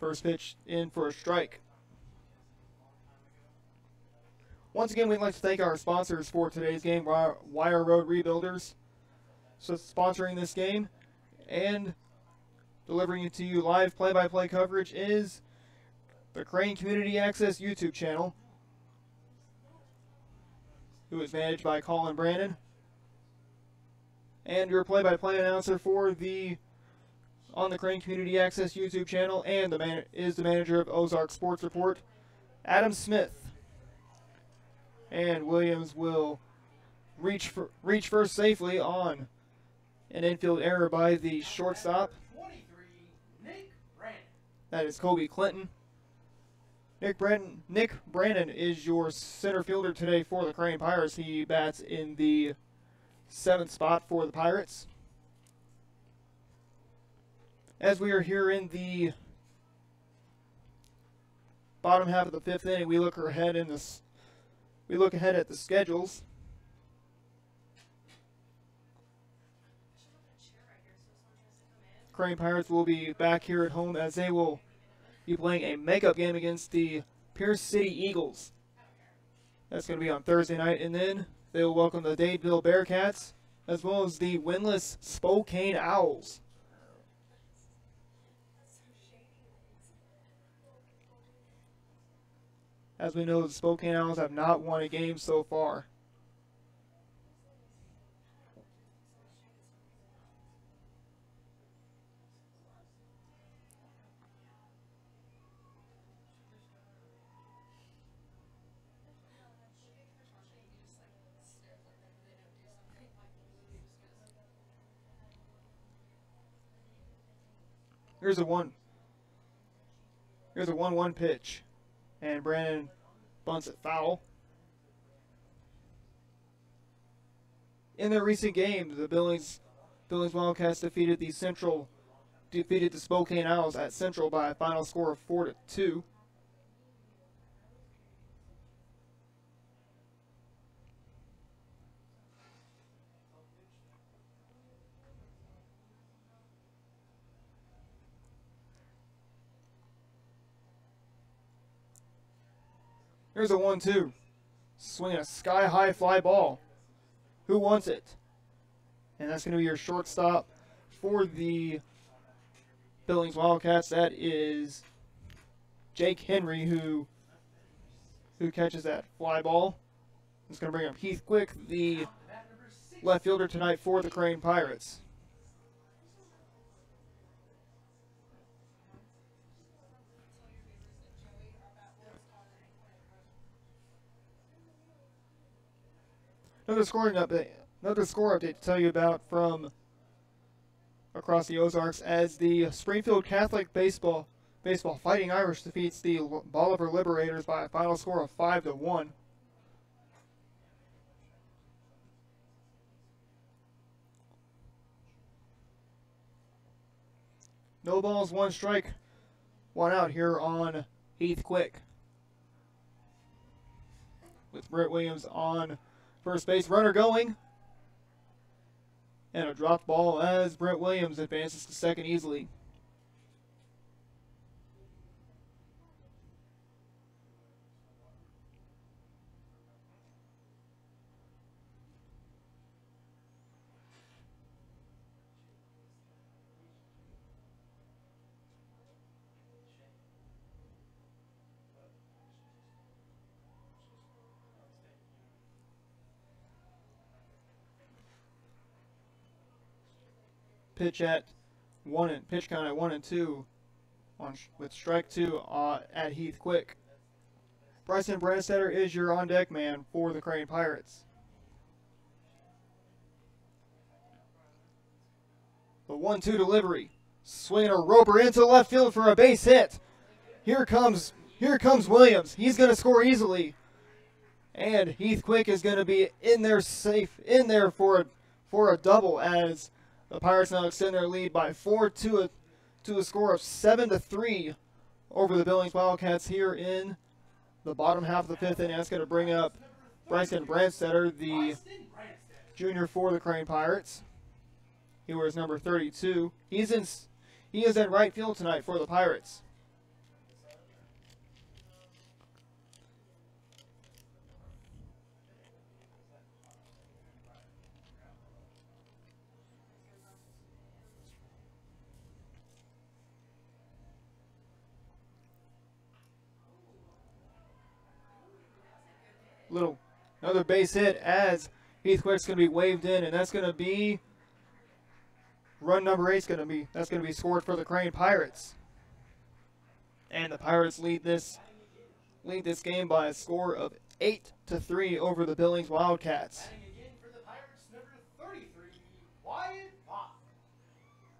First pitch in for a strike. Once again, we'd like to thank our sponsors for today's game, Wire Road Rebuilders, so sponsoring this game, and delivering it to you live play-by-play coverage is the Crane Community Access YouTube channel, who is managed by Colin Brandon, and your play-by-play announcer on the Crane Community Access YouTube channel and is the manager of Ozark Sports Report, Adam Smith. And Williams will reach first safely on an infield error by the shortstop. 23, Nick Brandon. That is Kobe Clinton. Nick Brandon is your center fielder today for the Crane Pirates. He bats in the 7th spot for the Pirates. As we are here in the bottom half of the 5th inning, we look ahead at the schedules. Crane Pirates will be back here at home as they will be playing a makeup game against the Pierce City Eagles. That's going to be on Thursday night, and then they will welcome the Dadeville Bearcats as well as the winless Spokane Owls. As we know, the Spokane Owls have not won a game so far. Here's a 1-1 pitch. And Brandon bunts it foul. In their recent games, the Billings Wildcats defeated the Spokane Owls at Central by a final score of 4-2. Here's a 1-2. Swinging a sky-high fly ball. Who wants it? And that's going to be your shortstop for the Billings Wildcats. That is Jake Henry, who catches that fly ball. It's going to bring up Heath Quick, the left fielder tonight for the Crane Pirates. Another score update to tell you about from across the Ozarks as the Springfield Catholic Baseball Fighting Irish defeats the Bolivar Liberators by a final score of 5-1. No balls, 1 strike, 1 out here on Heath Quick. With Britt Williams on first base, runner going. And a dropped ball as Brent Williams advances to second easily. Pitch count at 1-2 with strike 2 at Heath Quick. Bryson Brandstetter is your on-deck man for the Crane Pirates. The 1-2 delivery. Swinging a roper into left field for a base hit. Here comes Williams. He's going to score easily. And Heath Quick is going to be in there for a double as the Pirates now extend their lead by 4 to a score of 7-3 over the Billings Wildcats here in the bottom half of the 5th inning. That's going to bring up Bryson Brandstetter, the Bryson Brandstetter. junior for the Crane Pirates. He wears number 32. He is in right field tonight for the Pirates. Another base hit as Heathcliff's going to be waved in, and that's going to be run number 8. That's going to be scored for the Crane Pirates, and the Pirates lead this game by a score of 8-3 over the Billings Wildcats. Batting again for the Pirates, number 33, Wyatt Bach.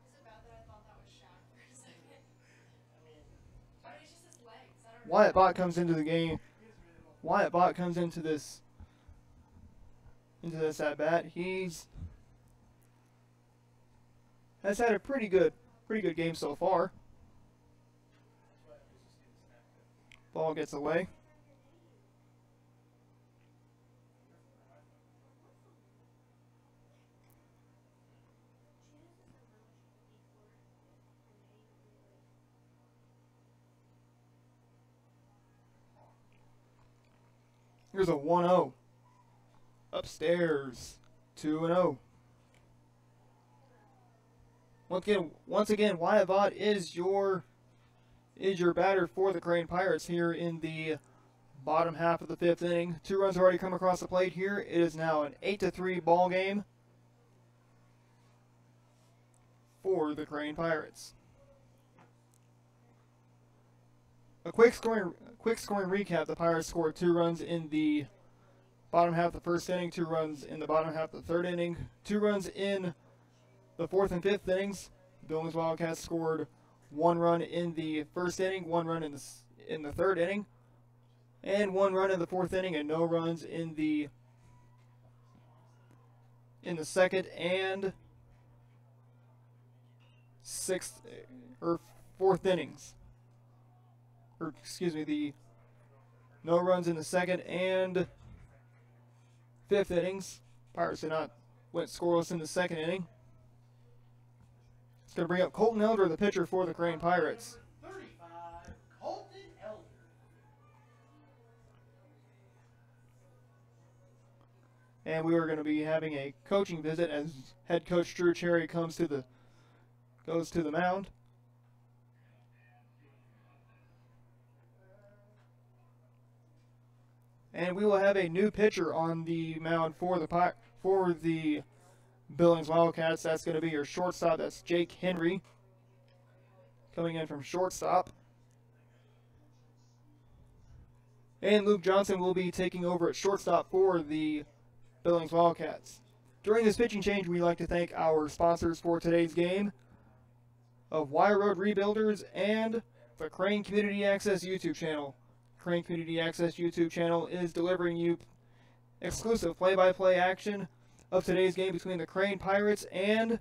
Is it bad that I thought that was Shaq for a second? But it's just his legs. I don't know. Wyatt Bach comes into the game. Wyatt Bach comes into this at bat. He's has had a pretty good game so far. Ball gets away. Here's a 1-0. Upstairs, 2-0. Once again, Wyatt Bach is your batter for the Crane Pirates here in the bottom half of the 5th inning. 2 runs already come across the plate here. It is now an 8-3 ball game for the Crane Pirates. A quick scoring recap. The Pirates scored 2 runs in the bottom half of the 1st inning, 2 runs in the bottom half of the 3rd inning, 2 runs in the 4th and 5th innings. The Billings Wildcats scored 1 run in the 1st inning, 1 run in the 3rd inning, and 1 run in the 4th inning, and no runs in the 2nd and 6th or 4th innings. Or excuse me, the no runs in the 2nd and 5th innings. Pirates went scoreless in the 2nd inning. It's going to bring up Colton Elder, the pitcher for the Crane Pirates. 35, Colton Elder. And we are going to be having a coaching visit as head coach Drew Cherry goes to the mound. And we will have a new pitcher on the mound for the Billings Wildcats. That's going to be your shortstop. That's Jake Henry coming in from shortstop. And Luke Johnson will be taking over at shortstop for the Billings Wildcats. During this pitching change, we'd like to thank our sponsors for today's game of Wire Road Rebuilders and the Crane Community Access YouTube channel. Crane Community Access YouTube channel is delivering you exclusive play-by-play action of today's game between the Crane Pirates and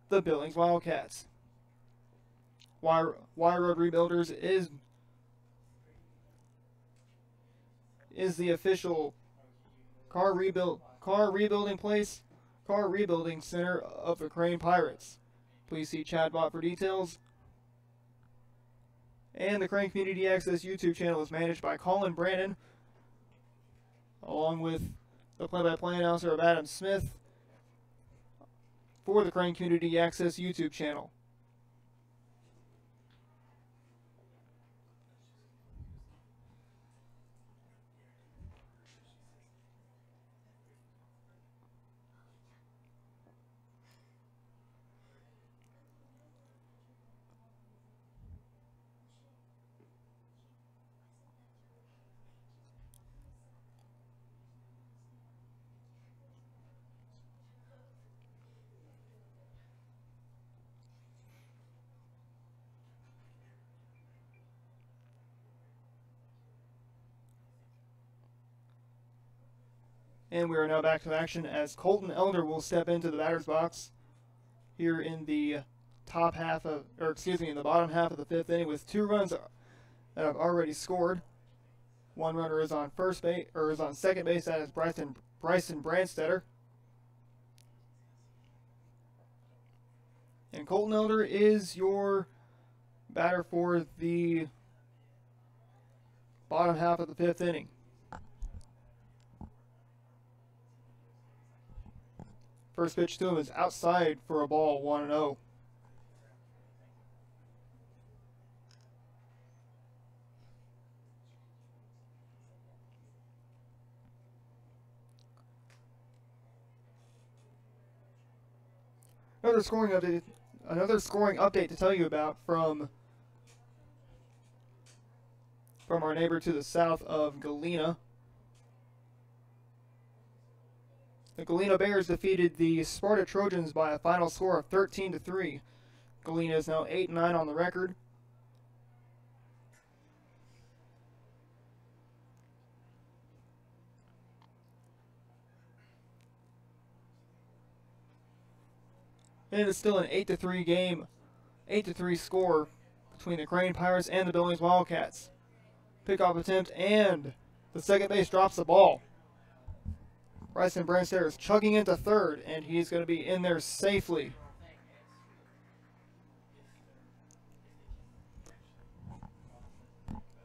the Billings Wildcats. Wire Road Rebuilders is the official car rebuilding center of the Crane Pirates. Please see Chatbot for details. And the Crane Community Access YouTube channel is managed by Colin Brannon, along with the play-by-play announcer of Adam Smith for the Crane Community Access YouTube channel. And we are now back to action as Colton Elder will step into the batter's box here in the bottom half of the 5th inning with 2 runs that have already scored. One runner is on first base, or is on second base. That is Bryson Brandstetter. And Colton Elder is your batter for the bottom half of the fifth inning. First pitch to him is outside for a ball, 1-0. Another scoring update to tell you about from our neighbor to the south of Galena. The Galena Bears defeated the Sparta Trojans by a final score of 13-3. Galena is now 8-9 on the record. And it is still an 8-3 game, 8-3 score between the Crane Pirates and the Billings Wildcats. Pickoff attempt, and the second base drops the ball. Bryson Brandstetter is chugging into third, and he's going to be in there safely.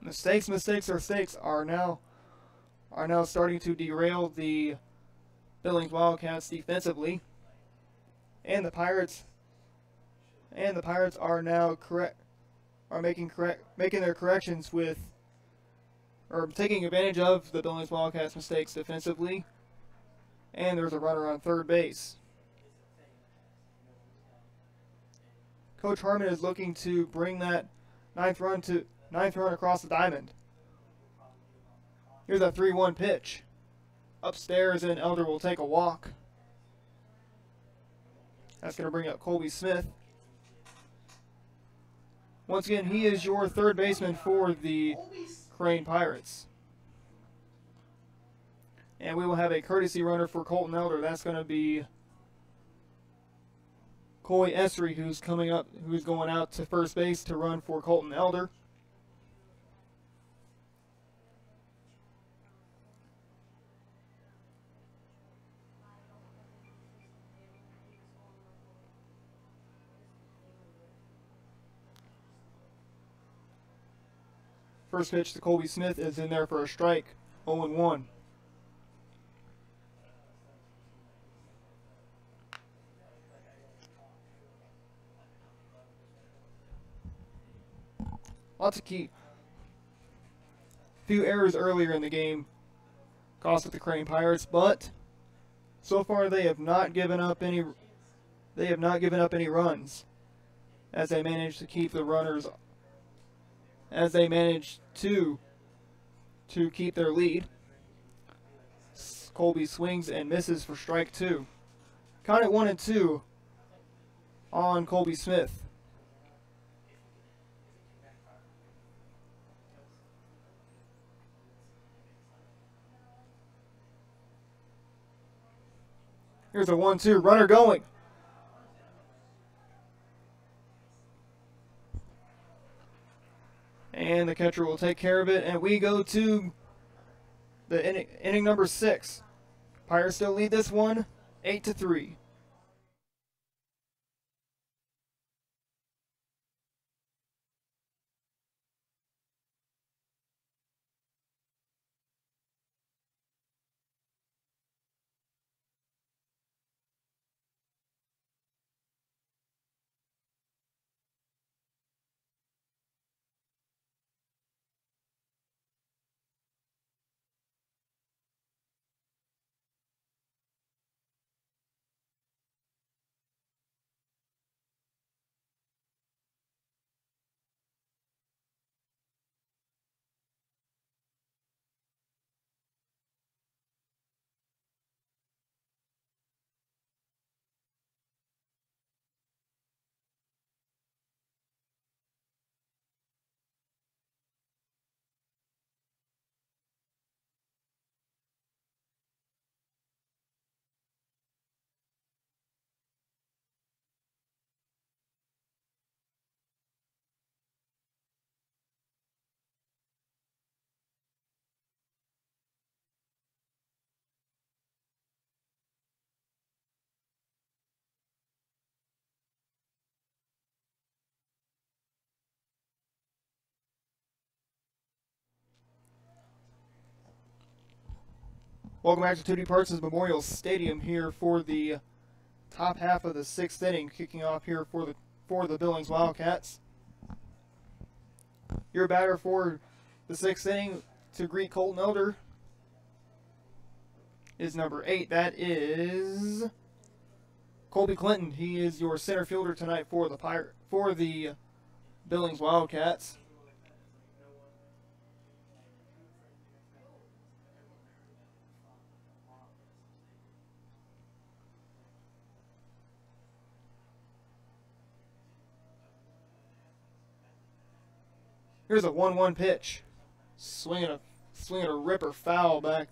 Mistakes are now starting to derail the Billings Wildcats defensively, and the Pirates are now making their corrections with, or taking advantage of the Billings Wildcats' mistakes defensively. And there's a runner on third base. Coach Harmon is looking to bring that ninth run across the diamond. Here's a 3-1 pitch. Upstairs, and Elder will take a walk. That's going to bring up Colby Smith. Once again, he is your third baseman for the Crane Pirates. And we will have a courtesy runner for Colton Elder. That's going to be Coy Esri, who's going out to first base to run for Colton Elder. First pitch to Colby Smith is in there for a strike, 0-1. Lots of few errors earlier in the game cost the Crane Pirates, but so far they have not given up any runs as they manage to keep the runners, as they manage to keep their lead. Colby swings and misses for strike 2. Count it 1-2 on Colby Smith. Here's a 1-2, runner going. And the catcher will take care of it, and we go to the inning number 6. Pirates still lead this one, 8-3. Welcome back to Tootie Parsons Memorial Stadium here for the top half of the 6th inning, kicking off here for the Billings Wildcats. Your batter for the 6th inning to greet Colton Elder is number 8. That is Colby Clinton. He is your center fielder tonight for the Billings Wildcats. Here's a 1-1 pitch. Swinging a ripper foul back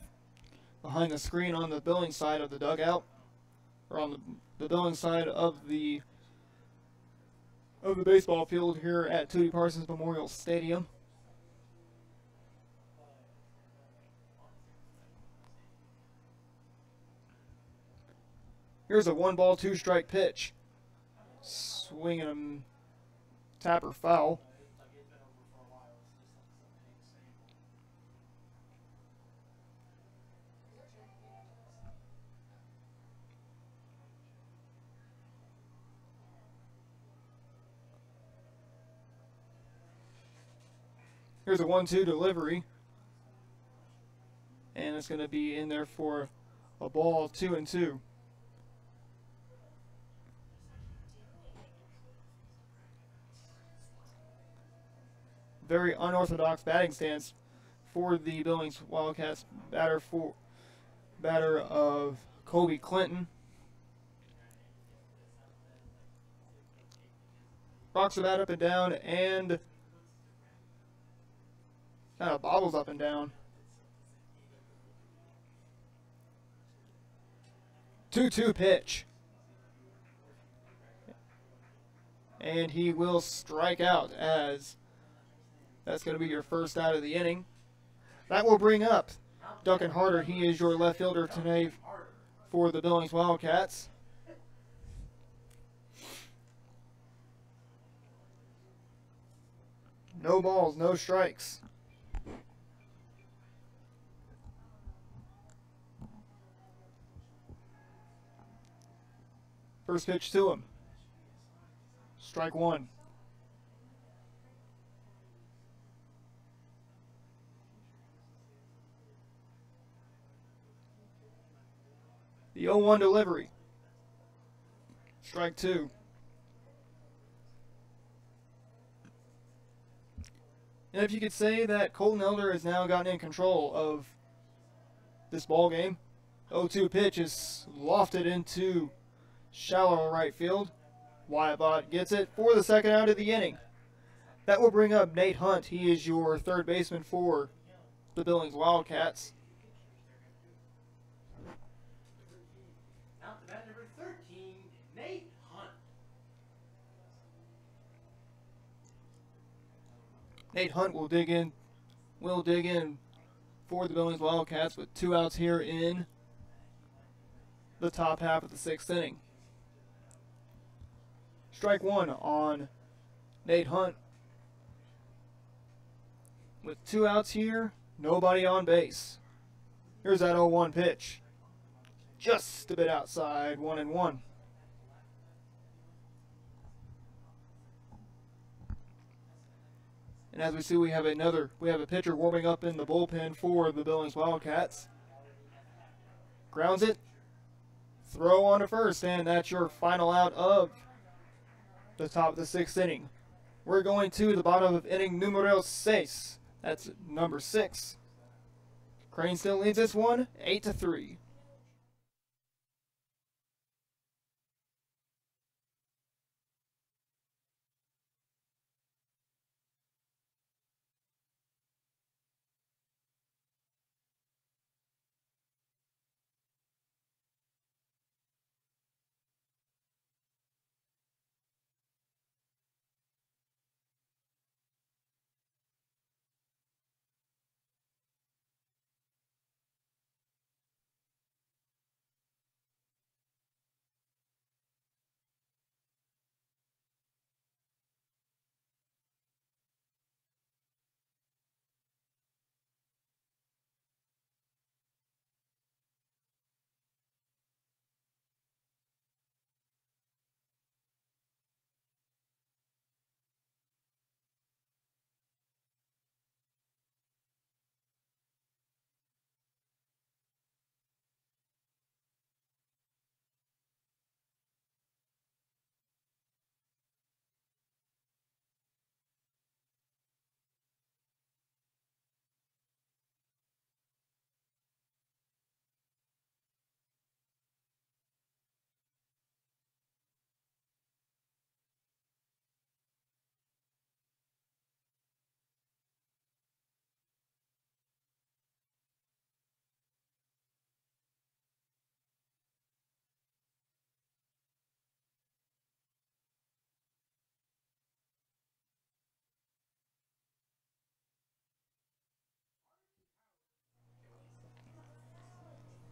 behind the screen on the Billings side of the dugout, or on the Billings side of the baseball field here at Tootie Parsons Memorial Stadium. Here's a 1-ball, 2-strike pitch. Swinging a tapper foul. Here's a 1-2 delivery. And it's going to be in there for a ball, 2-2. Very unorthodox batting stance for the Billings Wildcats. Batter of Colby Clinton. Rocks the bat up and down and kind of bobbles up and down. 2-2 pitch. And he will strike out, as that's going to be your first out of the inning. That will bring up Duncan Harder. He is your left fielder tonight for the Billings Wildcats. No balls, no strikes. First pitch to him. Strike one. The 0-1 delivery. Strike two. And if you could say that Colton Elder has now gotten in control of this ball game. 0-2 pitch is lofted into shallow right field. Wyatt Bott gets it for the second out of the inning. That will bring up Nate Hunt. He is your third baseman for the Billings Wildcats. Now to bat number 13, Nate Hunt. Nate Hunt will dig in for the Billings Wildcats with 2 outs here in the top half of the 6th inning. Strike one on Nate Hunt. With 2 outs here, nobody on base. Here's that 0-1 pitch. Just a bit outside, 1-1. And as we see, we have a pitcher warming up in the bullpen for the Billings Wildcats. Grounds it. Throw on to first, and that's your final out of the top of the 6th inning. We're going to the bottom of inning numero 6. That's number 6. Crane still leads this one 8-3.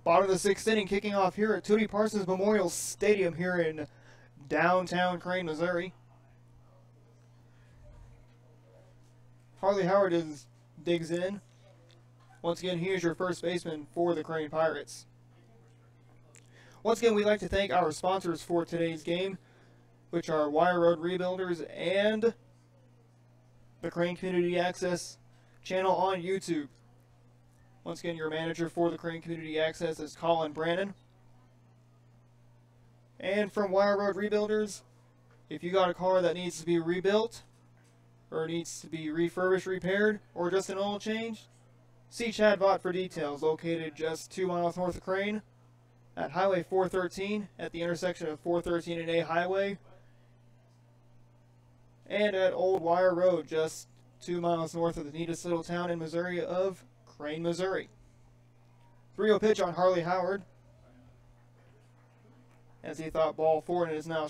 Bottom of the sixth inning, kicking off here at Tootie Parsons Memorial Stadium here in downtown Crane, Missouri. Harley Howard digs in. Once again, he is your first baseman for the Crane Pirates. Once again, we'd like to thank our sponsors for today's game, which are Wire Road Rebuilders and the Crane Community Access channel on YouTube. Once again, your manager for the Crane Community Access is Colin Brannon. And from Wire Road Rebuilders, if you got a car that needs to be rebuilt, or needs to be refurbished, repaired, or just an oil change, see Chad Vaught for details, located just 2 miles north of Crane at Highway 413 at the intersection of 413 and A Highway, and at Old Wire Road just 2 miles north of the neatest little town in Missouri of Crane, Missouri. 3-0 pitch on Harley Howard as he thought ball 4, and it is now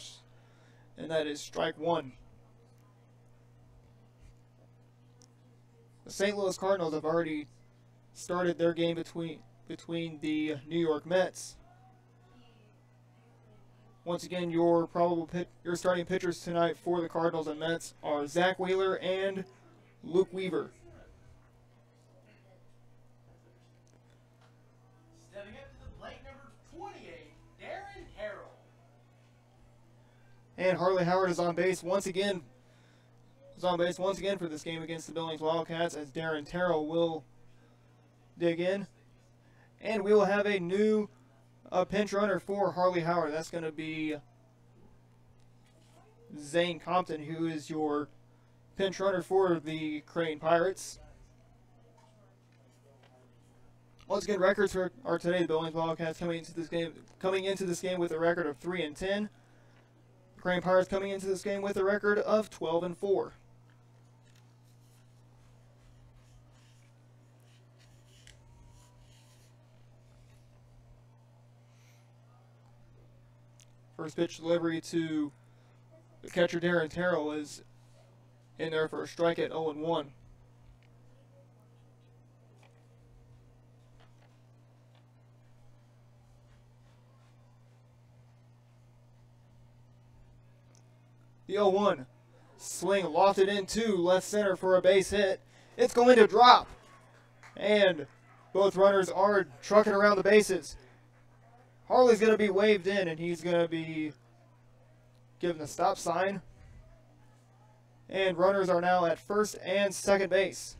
and that is strike 1. The St. Louis Cardinals have already started their game between the New York Mets. Once again, your starting pitchers tonight for the Cardinals and Mets are Zach Wheeler and Luke Weaver. Stepping up to the plate, number 28, Darren Harrell. And Harley Howard is on base once again. For this game against the Billings Wildcats, as Darren Terrell will dig in. And we will have a new pinch runner for Harley Howard. That's going to be Zane Compton, who is your pinch runner for the Crane Pirates. Once again, records are today. The Billings Wildcats coming into this game with a record of 3-10. The Crane Pirates coming into this game with a record of 12-4. First pitch delivery to the catcher Darren Terrell is in there for a strike at 0-1. The 0-1 swing lofted into left center for a base hit. It's going to drop, and both runners are trucking around the bases. Harley's going to be waved in, and he's going to be given a stop sign. And runners are now at first and second base.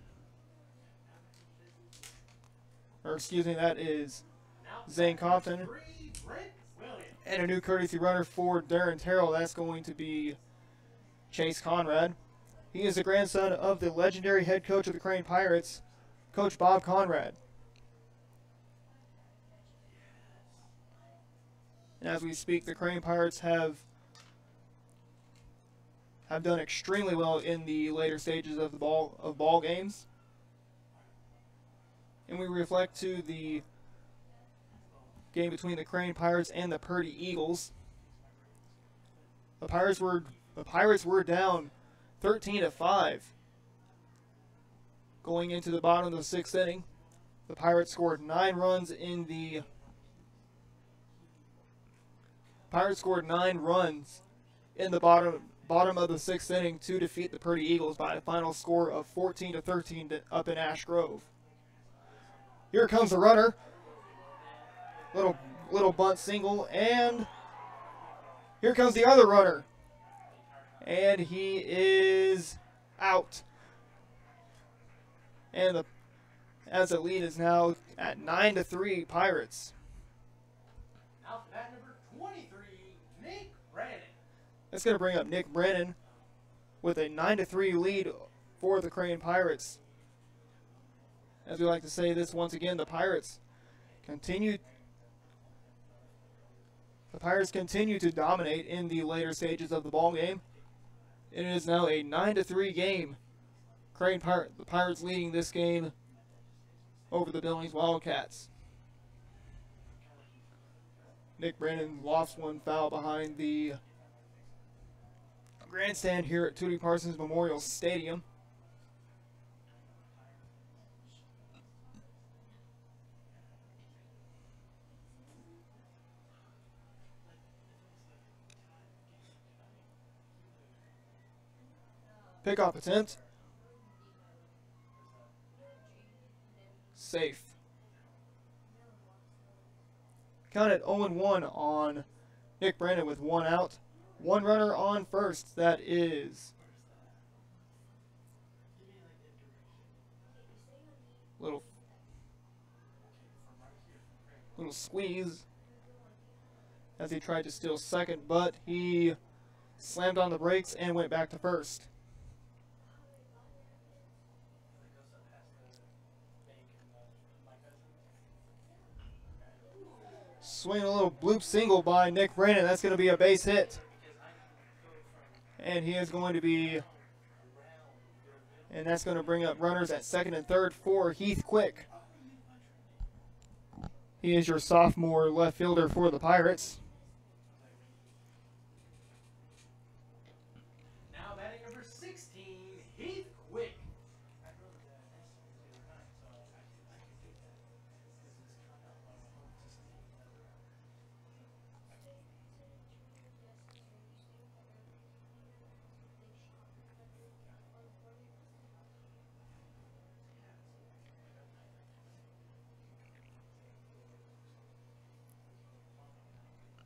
Or excuse me, that is Zane Compton. And a new courtesy runner for Darren Terrell. That's going to be Chase Conrad. He is the grandson of the legendary head coach of the Crane Pirates, Coach Bob Conrad. And as we speak, the Crane Pirates have done extremely well in the later stages of ball games. And we reflect to the game between the Crane Pirates and the Purdy Eagles. The Pirates were down 13-5 going into the bottom of the sixth inning. The Pirates scored 9 runs in the bottom of the sixth inning to defeat the Purdy Eagles by a final score of 14-13 up in Ash Grove. Here comes the runner. Little bunt single, and here comes the other runner. And he is out. And as the lead is now at 9-3 Pirates. Now for bat number 23, Nick Brennan. That's going to bring up Nick Brennan with a 9-3 lead for the Crane Pirates. As we like to say this once again, the Pirates continue to dominate in the later stages of the ball game. It is now a 9-3 game. The Pirates leading this game over the Billings Wildcats. Nick Brennan lofts one foul behind the grandstand here at Tootie Parsons Memorial Stadium. Pickoff attempt. Safe. Counted 0-1 on Nick Brandon with 1 out. 1 runner on first. That is little squeeze as he tried to steal second, but he slammed on the brakes and went back to first. Swinging a little bloop single by Nick Brandon. That's going to be a base hit. And he is going to be, and that's going to bring up runners at second and third for Heath Quick. He is your sophomore left fielder for the Pirates. Now batting number 16, Heath Quick.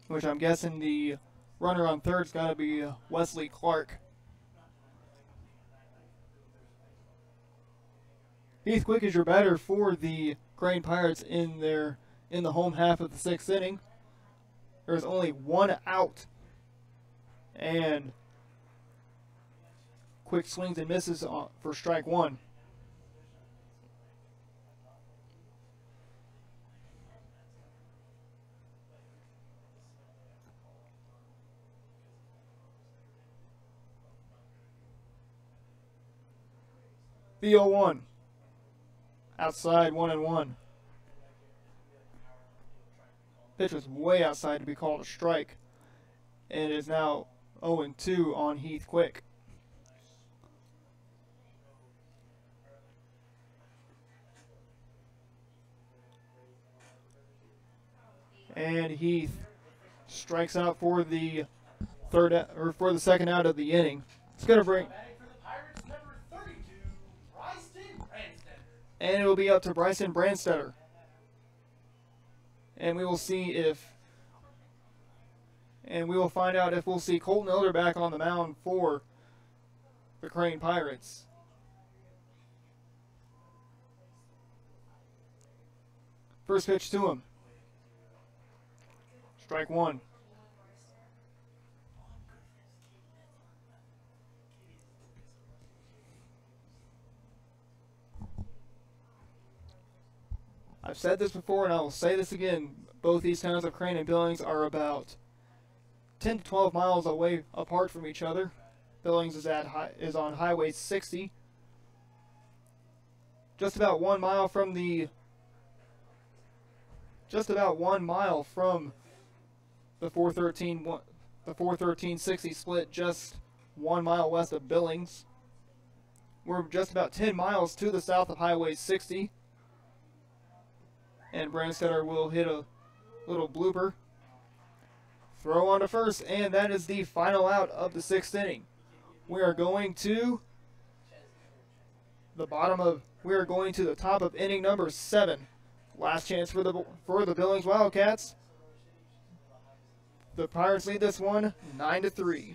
Which I'm guessing the runner on third's got to be Wesley Clark. Heath Quick is your batter for the Crane Pirates in the home half of the 6th inning. There's only 1 out, and Quick swings and misses for strike 1. The 0-1. Outside, 1-1. Pitch was way outside to be called a strike. And it is now 0-2 on Heath Quick. And Heath strikes out for the second out of the inning. It's going to bring, and it will be up to Bryson Brandstetter. And we will see if, and we will find out if we'll see Colton Elder back on the mound for the Crane Pirates. First pitch to him. Strike 1. I've said this before and I will say this again. Both these towns of Crane and Billings are about 10 to 12 miles away apart from each other. Billings is on Highway 60. Just about 1 mile from the 413-60 split, just 1 mile west of Billings. We're just about 10 miles to the south of Highway 60. And Brandstetter will hit a little blooper. Throw on to first, and that is the final out of the 6th inning. We are going to the top of inning number 7. Last chance for the Billings Wildcats. The Pirates lead this one 9-3.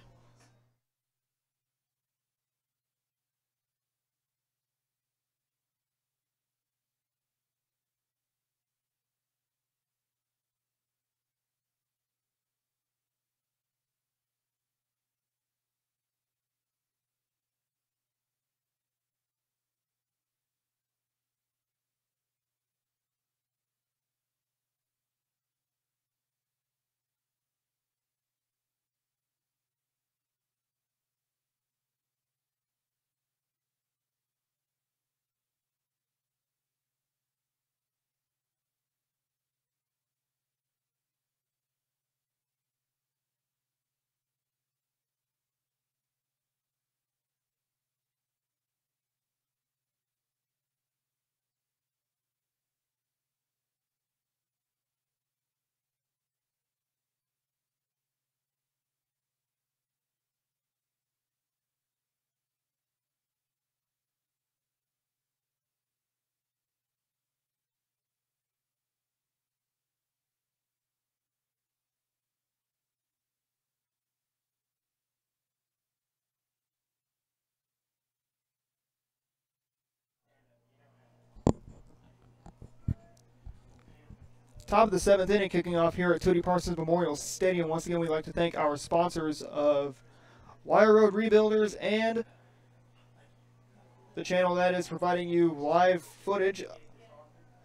Top of the 7th inning kicking off here at Tootie Parsons Memorial Stadium. Once again, we'd like to thank our sponsors of Wire Road Rebuilders and the channel that is providing you live footage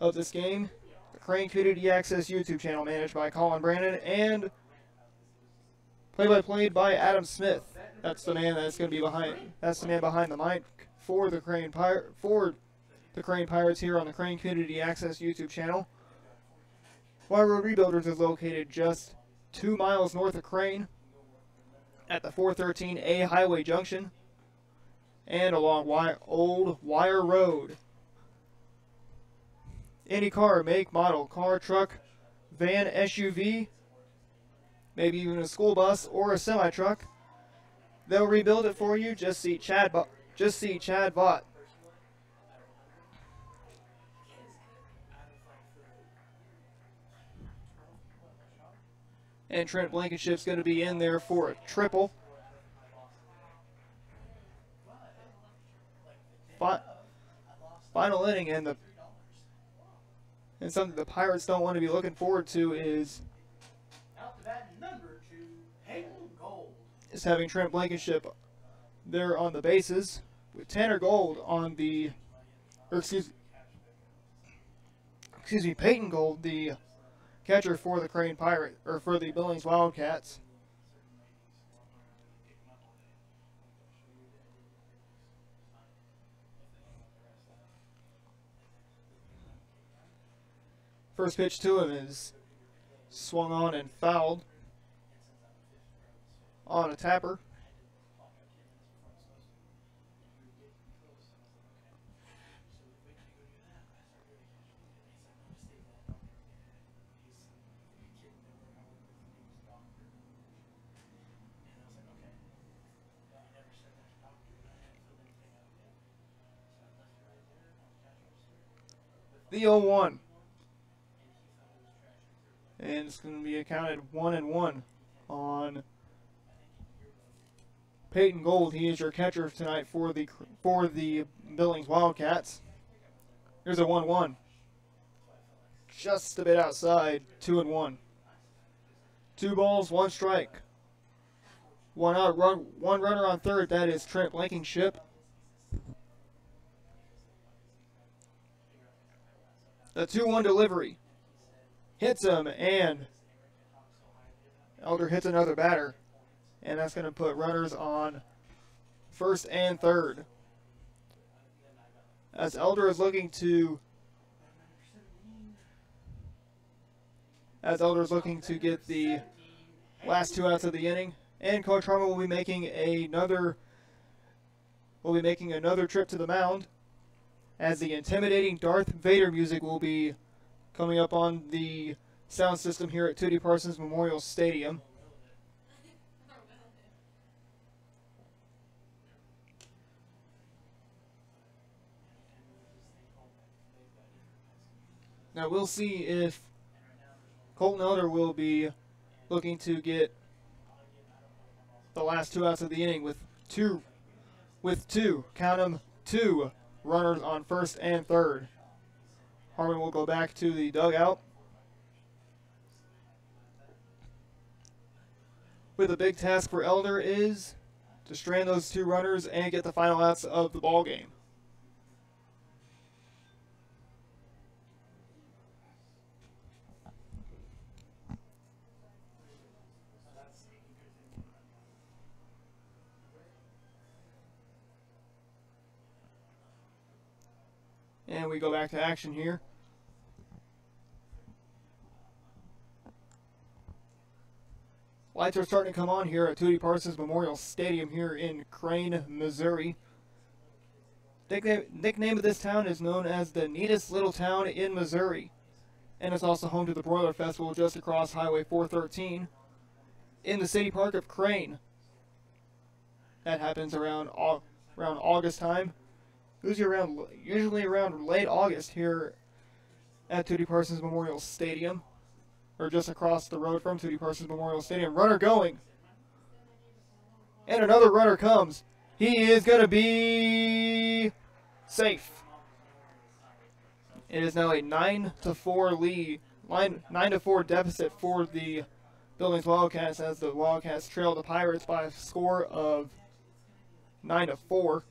of this game, the Crane Community Access YouTube channel managed by Colin Brandon and play-by-play by Adam Smith. That's the man that's going to be behind. That's the man behind the mic for the Crane Pirates here on the Crane Community Access YouTube channel. Wire Road Rebuilders is located just 2 miles north of Crane at the 413A Highway Junction and along Old Wire Road. Any car, make, model, car, truck, van, SUV, maybe even a school bus or a semi-truck, they'll rebuild it for you. Just see Chad Vaught. And Trent Blankenship's going to be in there for a triple. Final inning, and something the Pirates don't want to be looking forward to is having Trent Blankenship there on the bases with Tanner Gold on the, Peyton Gold, the catcher for the Crane Pirate, or for the Billings Wildcats. First pitch to him is swung on and fouled on a tapper. The 0-1. And it's going to be accounted 1-1 on Peyton Gold. He is your catcher tonight for the Billings Wildcats. Here's a 1-1. Just a bit outside, 2-1. 2 balls, 1 strike. 1 out, one runner on third. That is Trent Blankenship. The 2-1 delivery hits him, and Elder hits another batter, and that's going to put runners on first and third. As Elder is looking to get the last 2 outs of the inning, and Coach Harmon will be making another trip to the mound, as the intimidating Darth Vader music will be coming up on the sound system here at Tootie Parsons Memorial Stadium. Now we'll see if Colton Elder will be looking to get the last 2 outs of the inning with two, count them, 2 runners on first and third. Harmon will go back to the dugout with a big task for Elder is to strand those 2 runners and get the final outs of the ball game. And we go back to action here. Lights are starting to come on here at Tootie Parsons Memorial Stadium here in Crane, Missouri. Nickname of this town is known as the neatest little town in Missouri. And it's also home to the Broiler Festival just across Highway 413 in the city park of Crane. That happens around August time. Usually around late August here at Tootie Parsons Memorial Stadium, or just across the road from Tootie Parsons Memorial Stadium. Runner going, and another runner comes. He is going to be safe. It is now a 9-4 lead 9-4 deficit for the Billings Wildcats as the Wildcats trail the Pirates by a score of 9-4.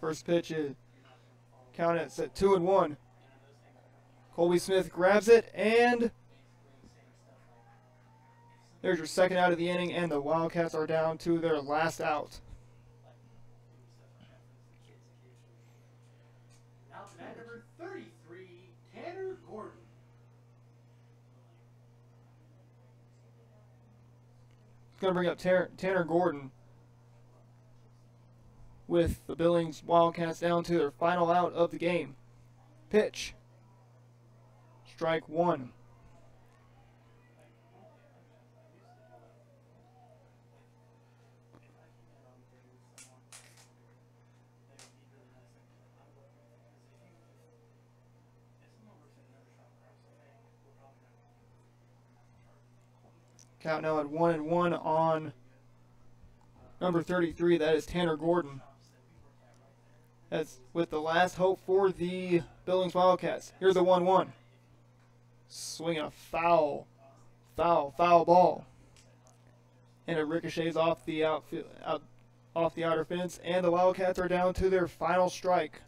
First pitch is count it at 2-1. Colby Smith grabs it, and there's your second out of the inning, and the Wildcats are down to their last out. Now to bat number 33, Tanner Gordon. It's going to bring up Tanner Gordon with the Billings Wildcats down to their final out of the game. Pitch. Strike one. Count now at 1-1 on number 33. That is Tanner Gordon. That's with the last hope for the Billings Wildcats. Here's the 1-1. Swinging a foul ball. And it ricochets off the off the outer fence, and the Wildcats are down to their final strike.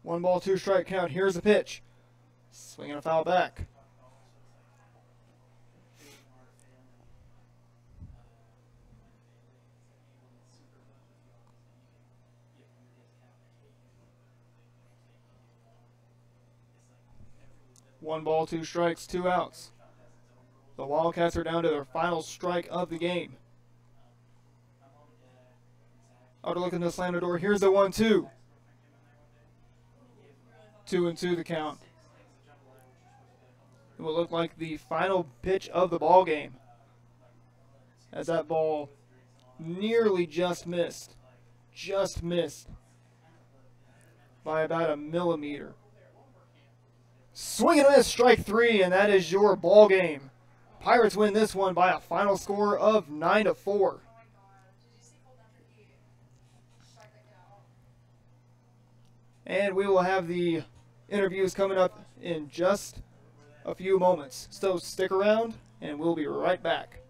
One ball, two strike count. Here's the pitch. Swinging a foul back. One ball, two strikes, two outs. The Wildcats are down to their final strike of the game. Outer look in the slam door. Here's the 1-2. 2-2 the count. It will look like the final pitch of the ball game, as that ball nearly just missed by about a millimeter. Swing and a miss, strike three, and that is your ball game. Pirates win this one by a final score of 9-4. Oh my god, did you see Cole after he struck that kid out? And we will have the interviews coming up in just a few moments. So stick around, and we'll be right back.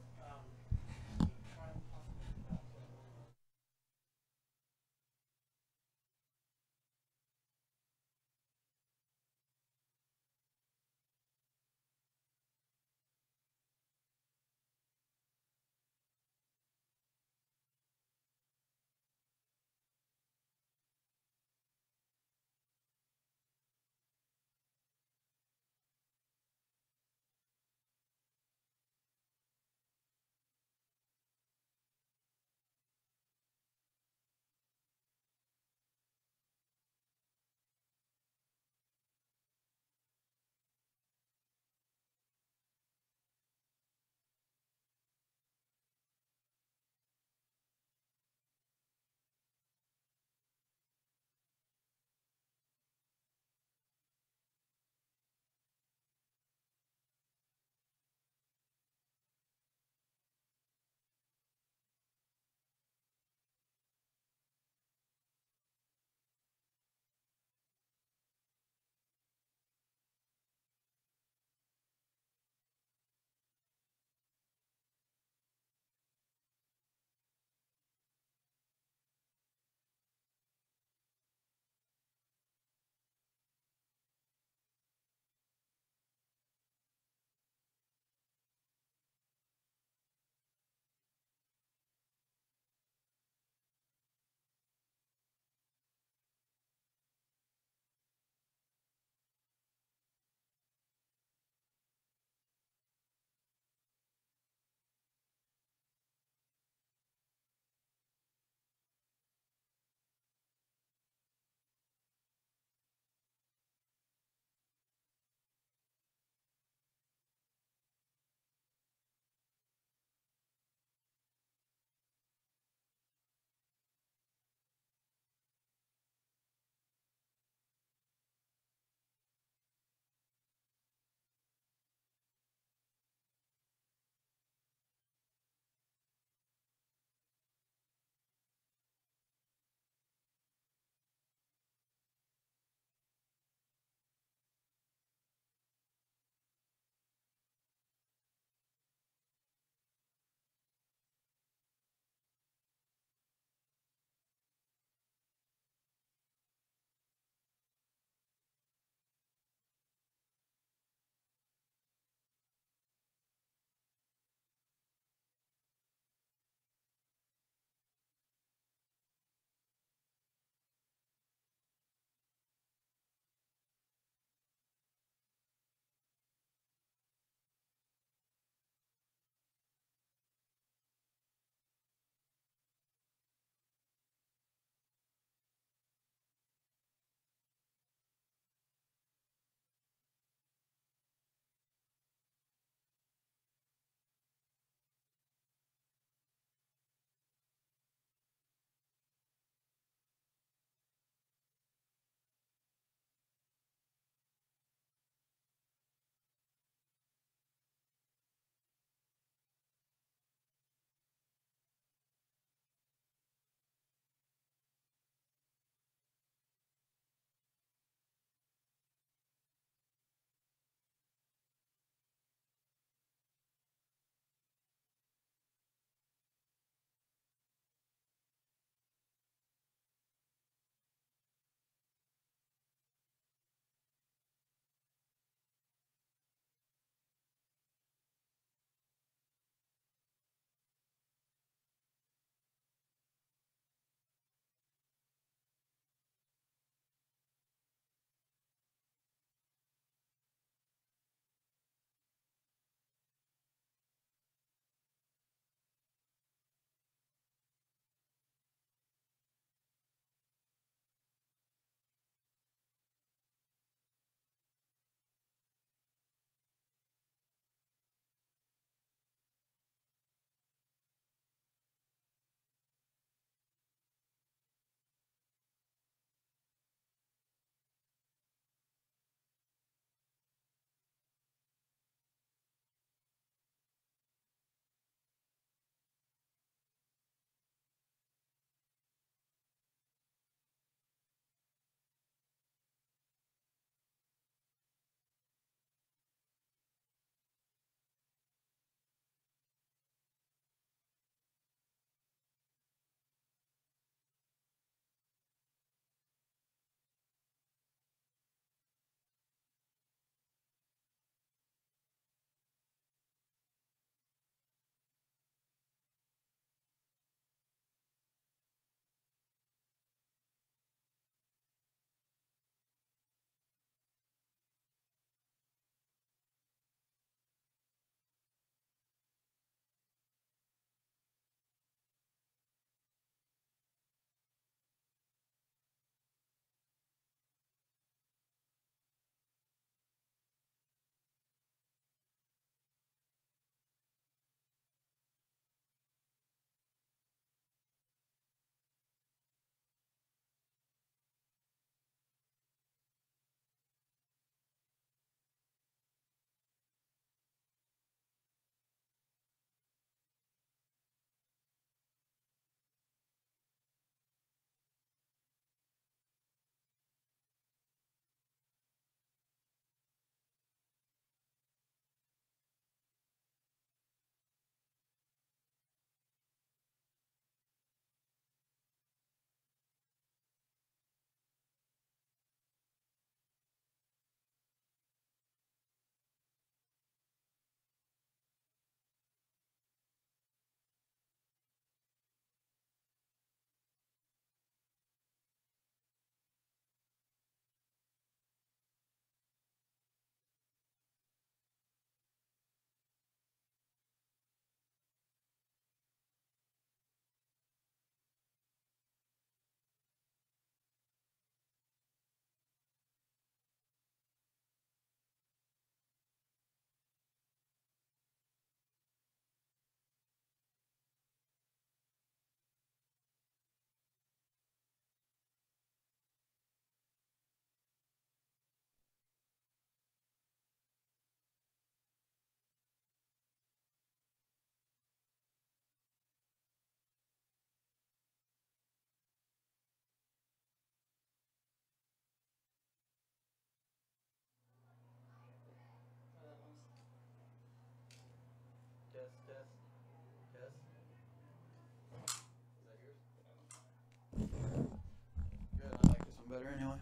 better anyway.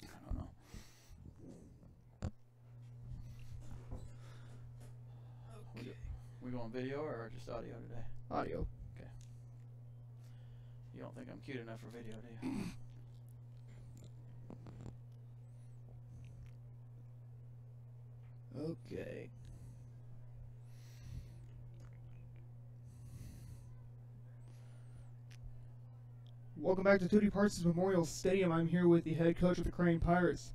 I don't know. Okay. We going video or just audio today? Audio. Okay. You don't think I'm cute enough for video, do you? Okay. Welcome back to Tootie Parsons Memorial Stadium. I'm here with the head coach of the Crane Pirates,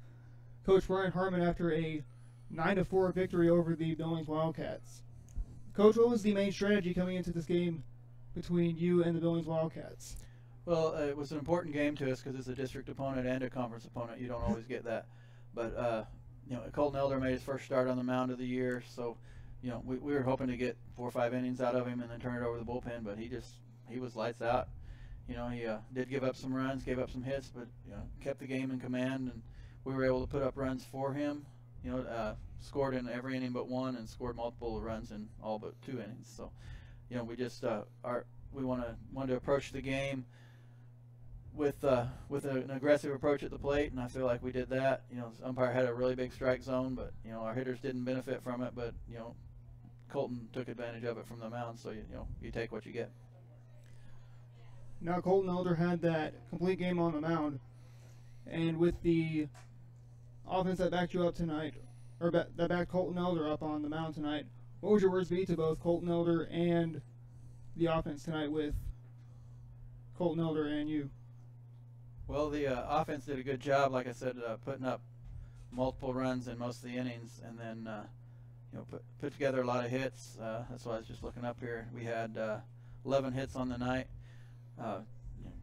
Coach Ryan Harmon, after a 9-4 victory over the Billings Wildcats. Coach, what was the main strategy coming into this game between you and the Billings Wildcats? Well, it was an important game to us because it's a district opponent and a conference opponent. You don't always get that. But, you know, Colton Elder made his first start on the mound of the year. So, you know, we were hoping to get 4 or 5 innings out of him and then turn it over the bullpen. But he was lights out. You know, he did give up some runs, gave up some hits, but, you know, kept the game in command. And we were able to put up runs for him. You know, scored in every inning but one and scored multiple runs in all but 2 innings. So, you know, we just we wanted to approach the game with an aggressive approach at the plate, and I feel like we did that. You know, the umpire had a really big strike zone, but, you know, our hitters didn't benefit from it. But, you know, Colton took advantage of it from the mound, so you know, you take what you get. Now Colton Elder had that complete game on the mound, and with the offense that backed you up tonight, or that backed Colton Elder up on the mound tonight, what would your words be to both Colton Elder and the offense tonight with Colton Elder and you? Well, the offense did a good job, like I said, putting up multiple runs in most of the innings, and then you know, put together a lot of hits. That's why I was just looking up here. We had 11 hits on the night. You know,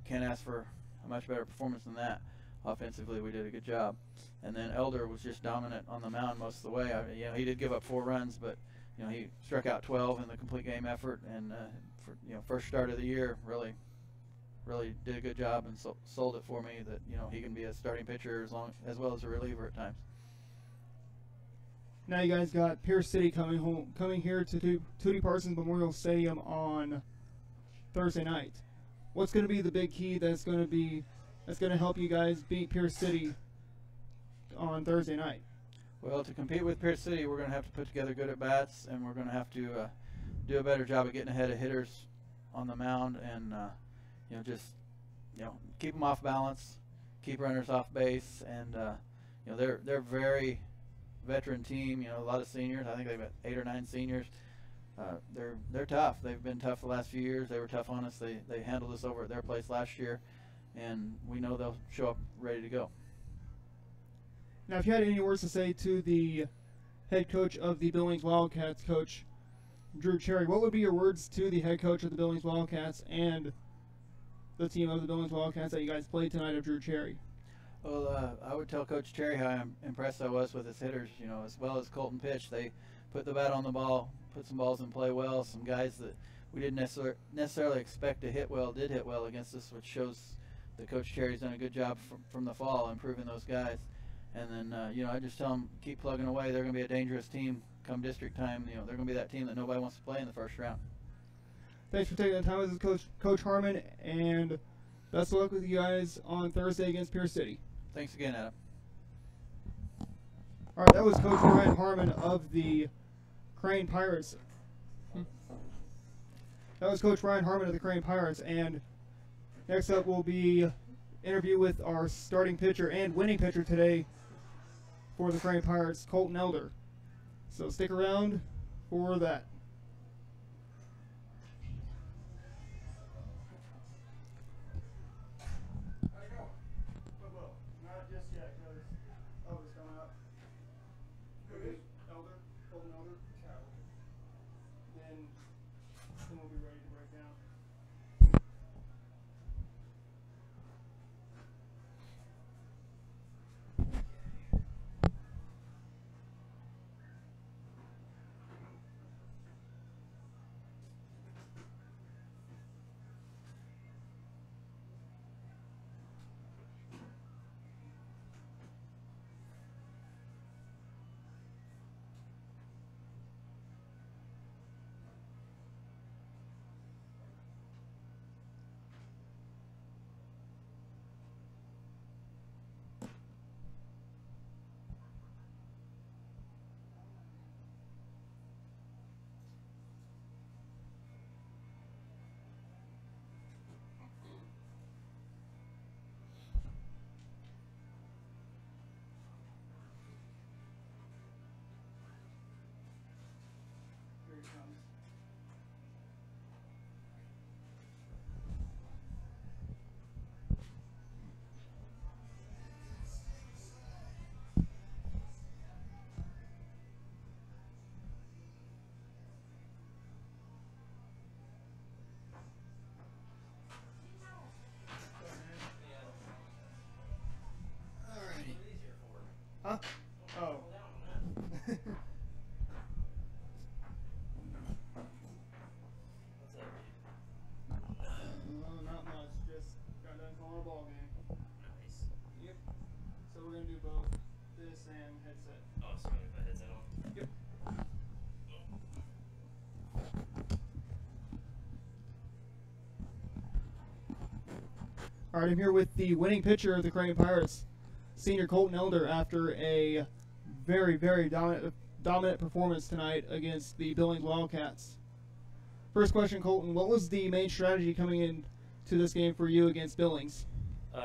can't ask for a much better performance than that. Offensively, we did a good job. And then Elder was just dominant on the mound most of the way. You know, he did give up 4 runs, but, you know, he struck out 12 in the complete game effort, and for, you know, first start of the year, really did a good job and sold it for me that, you know, he can be a starting pitcher as well as a reliever at times. Now you guys got Pierce City coming here to Tootie Parsons Memorial Stadium on Thursday night. What's going to be the big key that's going to help you guys beat Pierce City on Thursday night? Well, to compete with Pierce City, we're going to have to put together good at-bats, and we're going to have to do a better job of getting ahead of hitters on the mound, and you know, just, you know, keep them off balance, keep runners off base, and you know, they're very veteran team. You know, a lot of seniors. I think they've got 8 or 9 seniors. They're tough. They've been tough the last few years. They were tough on us. They handled us over at their place last year, and we know they'll show up ready to go. Now, if you had any words to say to the head coach of the Billings Wildcats, Coach Drew Cherry, what would be your words to the head coach of the Billings Wildcats and the team of the Billings Wildcats that you guys played tonight of Drew Cherry? Well, I would tell Coach Cherry how impressed I was with his hitters. You know, as well as Colton pitched, they put the bat on the ball, put some balls in play well. Some guys that we didn't necessarily expect to hit well did hit well against us, which shows that Coach Cherry's done a good job from the fall improving those guys. And then, you know, I just tell them, keep plugging away. They're going to be a dangerous team come district time. You know, they're going to be that team that nobody wants to play in the first round. Thanks for taking the time with us, Coach Harmon, and best of luck with you guys on Thursday against Pierce City. Thanks again, Adam. All right, that was Coach Ryan Harmon of the Crane Pirates. That was Coach Ryan Harmon of the Crane Pirates, and next up will be interview with our starting pitcher and winning pitcher today for the Crane Pirates, Colton Elder. So stick around for that. Huh? Oh. No, not much. Just got done calling a ball game. Nice. Yep. So we're gonna do both this and headset. Oh, so I'm gonna put headset on. Yep. All right, I'm here with the winning pitcher of the Crane Pirates, senior Colton Elder, after a very, very dominant performance tonight against the Billings Wildcats. First question, Colton, what was the main strategy coming in to this game for you against Billings?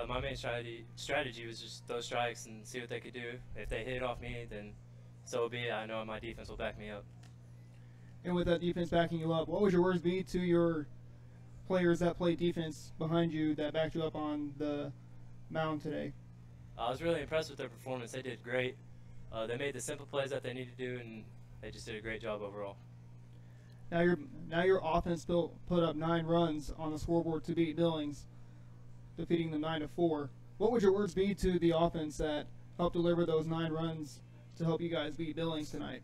My main strategy was just throw strikes and see what they could do. If they hit off me, then so be it. I know my defense will back me up. And with that defense backing you up, what would your words be to your players that played defense behind you that backed you up on the mound today? I was really impressed with their performance. They did great. They made the simple plays that they needed to do, and they just did a great job overall. Now your offense put up 9 runs on the scoreboard to beat Billings, defeating them 9-4. What would your words be to the offense that helped deliver those 9 runs to help you guys beat Billings tonight?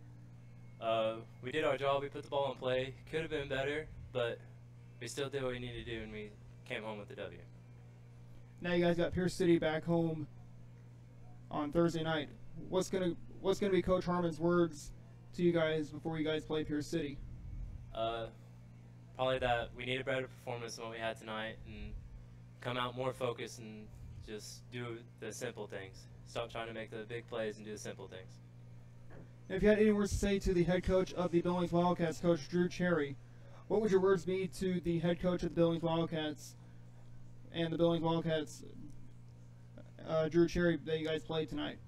We did our job. We put the ball in play. Could have been better, but we still did what we needed to do, and we came home with the W. Now you guys got Pierce City back home on Thursday night. What's gonna be Coach Harmon's words to you guys before you guys play Pierce City? Probably that we need a better performance than what we had tonight, and come out more focused and just do the simple things. Stop trying to make the big plays and do the simple things. If you had any words to say to the head coach of the Billings Wildcats, Coach Drew Cherry, what would your words be to the head coach of the Billings Wildcats and the Billings Wildcats, Drew Cherry, that you guys played tonight?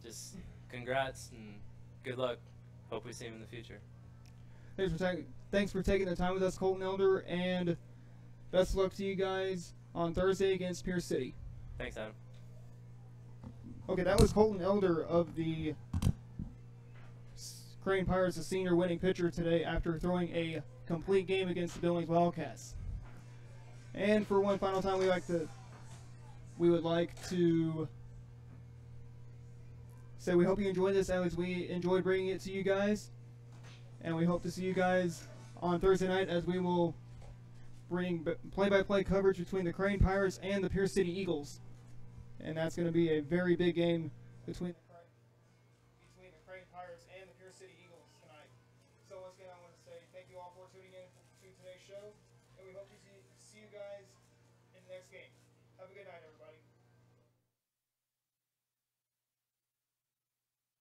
Just congrats and good luck. Hope we see him in the future. Thanks for taking the time with us, Colton Elder, and best of luck to you guys on Thursday against Pierce City. Thanks, Adam. Okay, that was Colton Elder of the Crane Pirates, a senior winning pitcher today after throwing a complete game against the Billings Wildcats. And for one final time, we would like to say we hope you enjoyed this as we enjoyed bringing it to you guys. And we hope to see you guys on Thursday night as we will bring play-by-play coverage between the Crane Pirates and the Pierce City Eagles. And that's going to be a very big game between the Crane Pirates and the Pierce City Eagles tonight. So once again, I want to say thank you all for tuning in to today's show, and we hope to see you guys in the next game. Have a good night, everybody.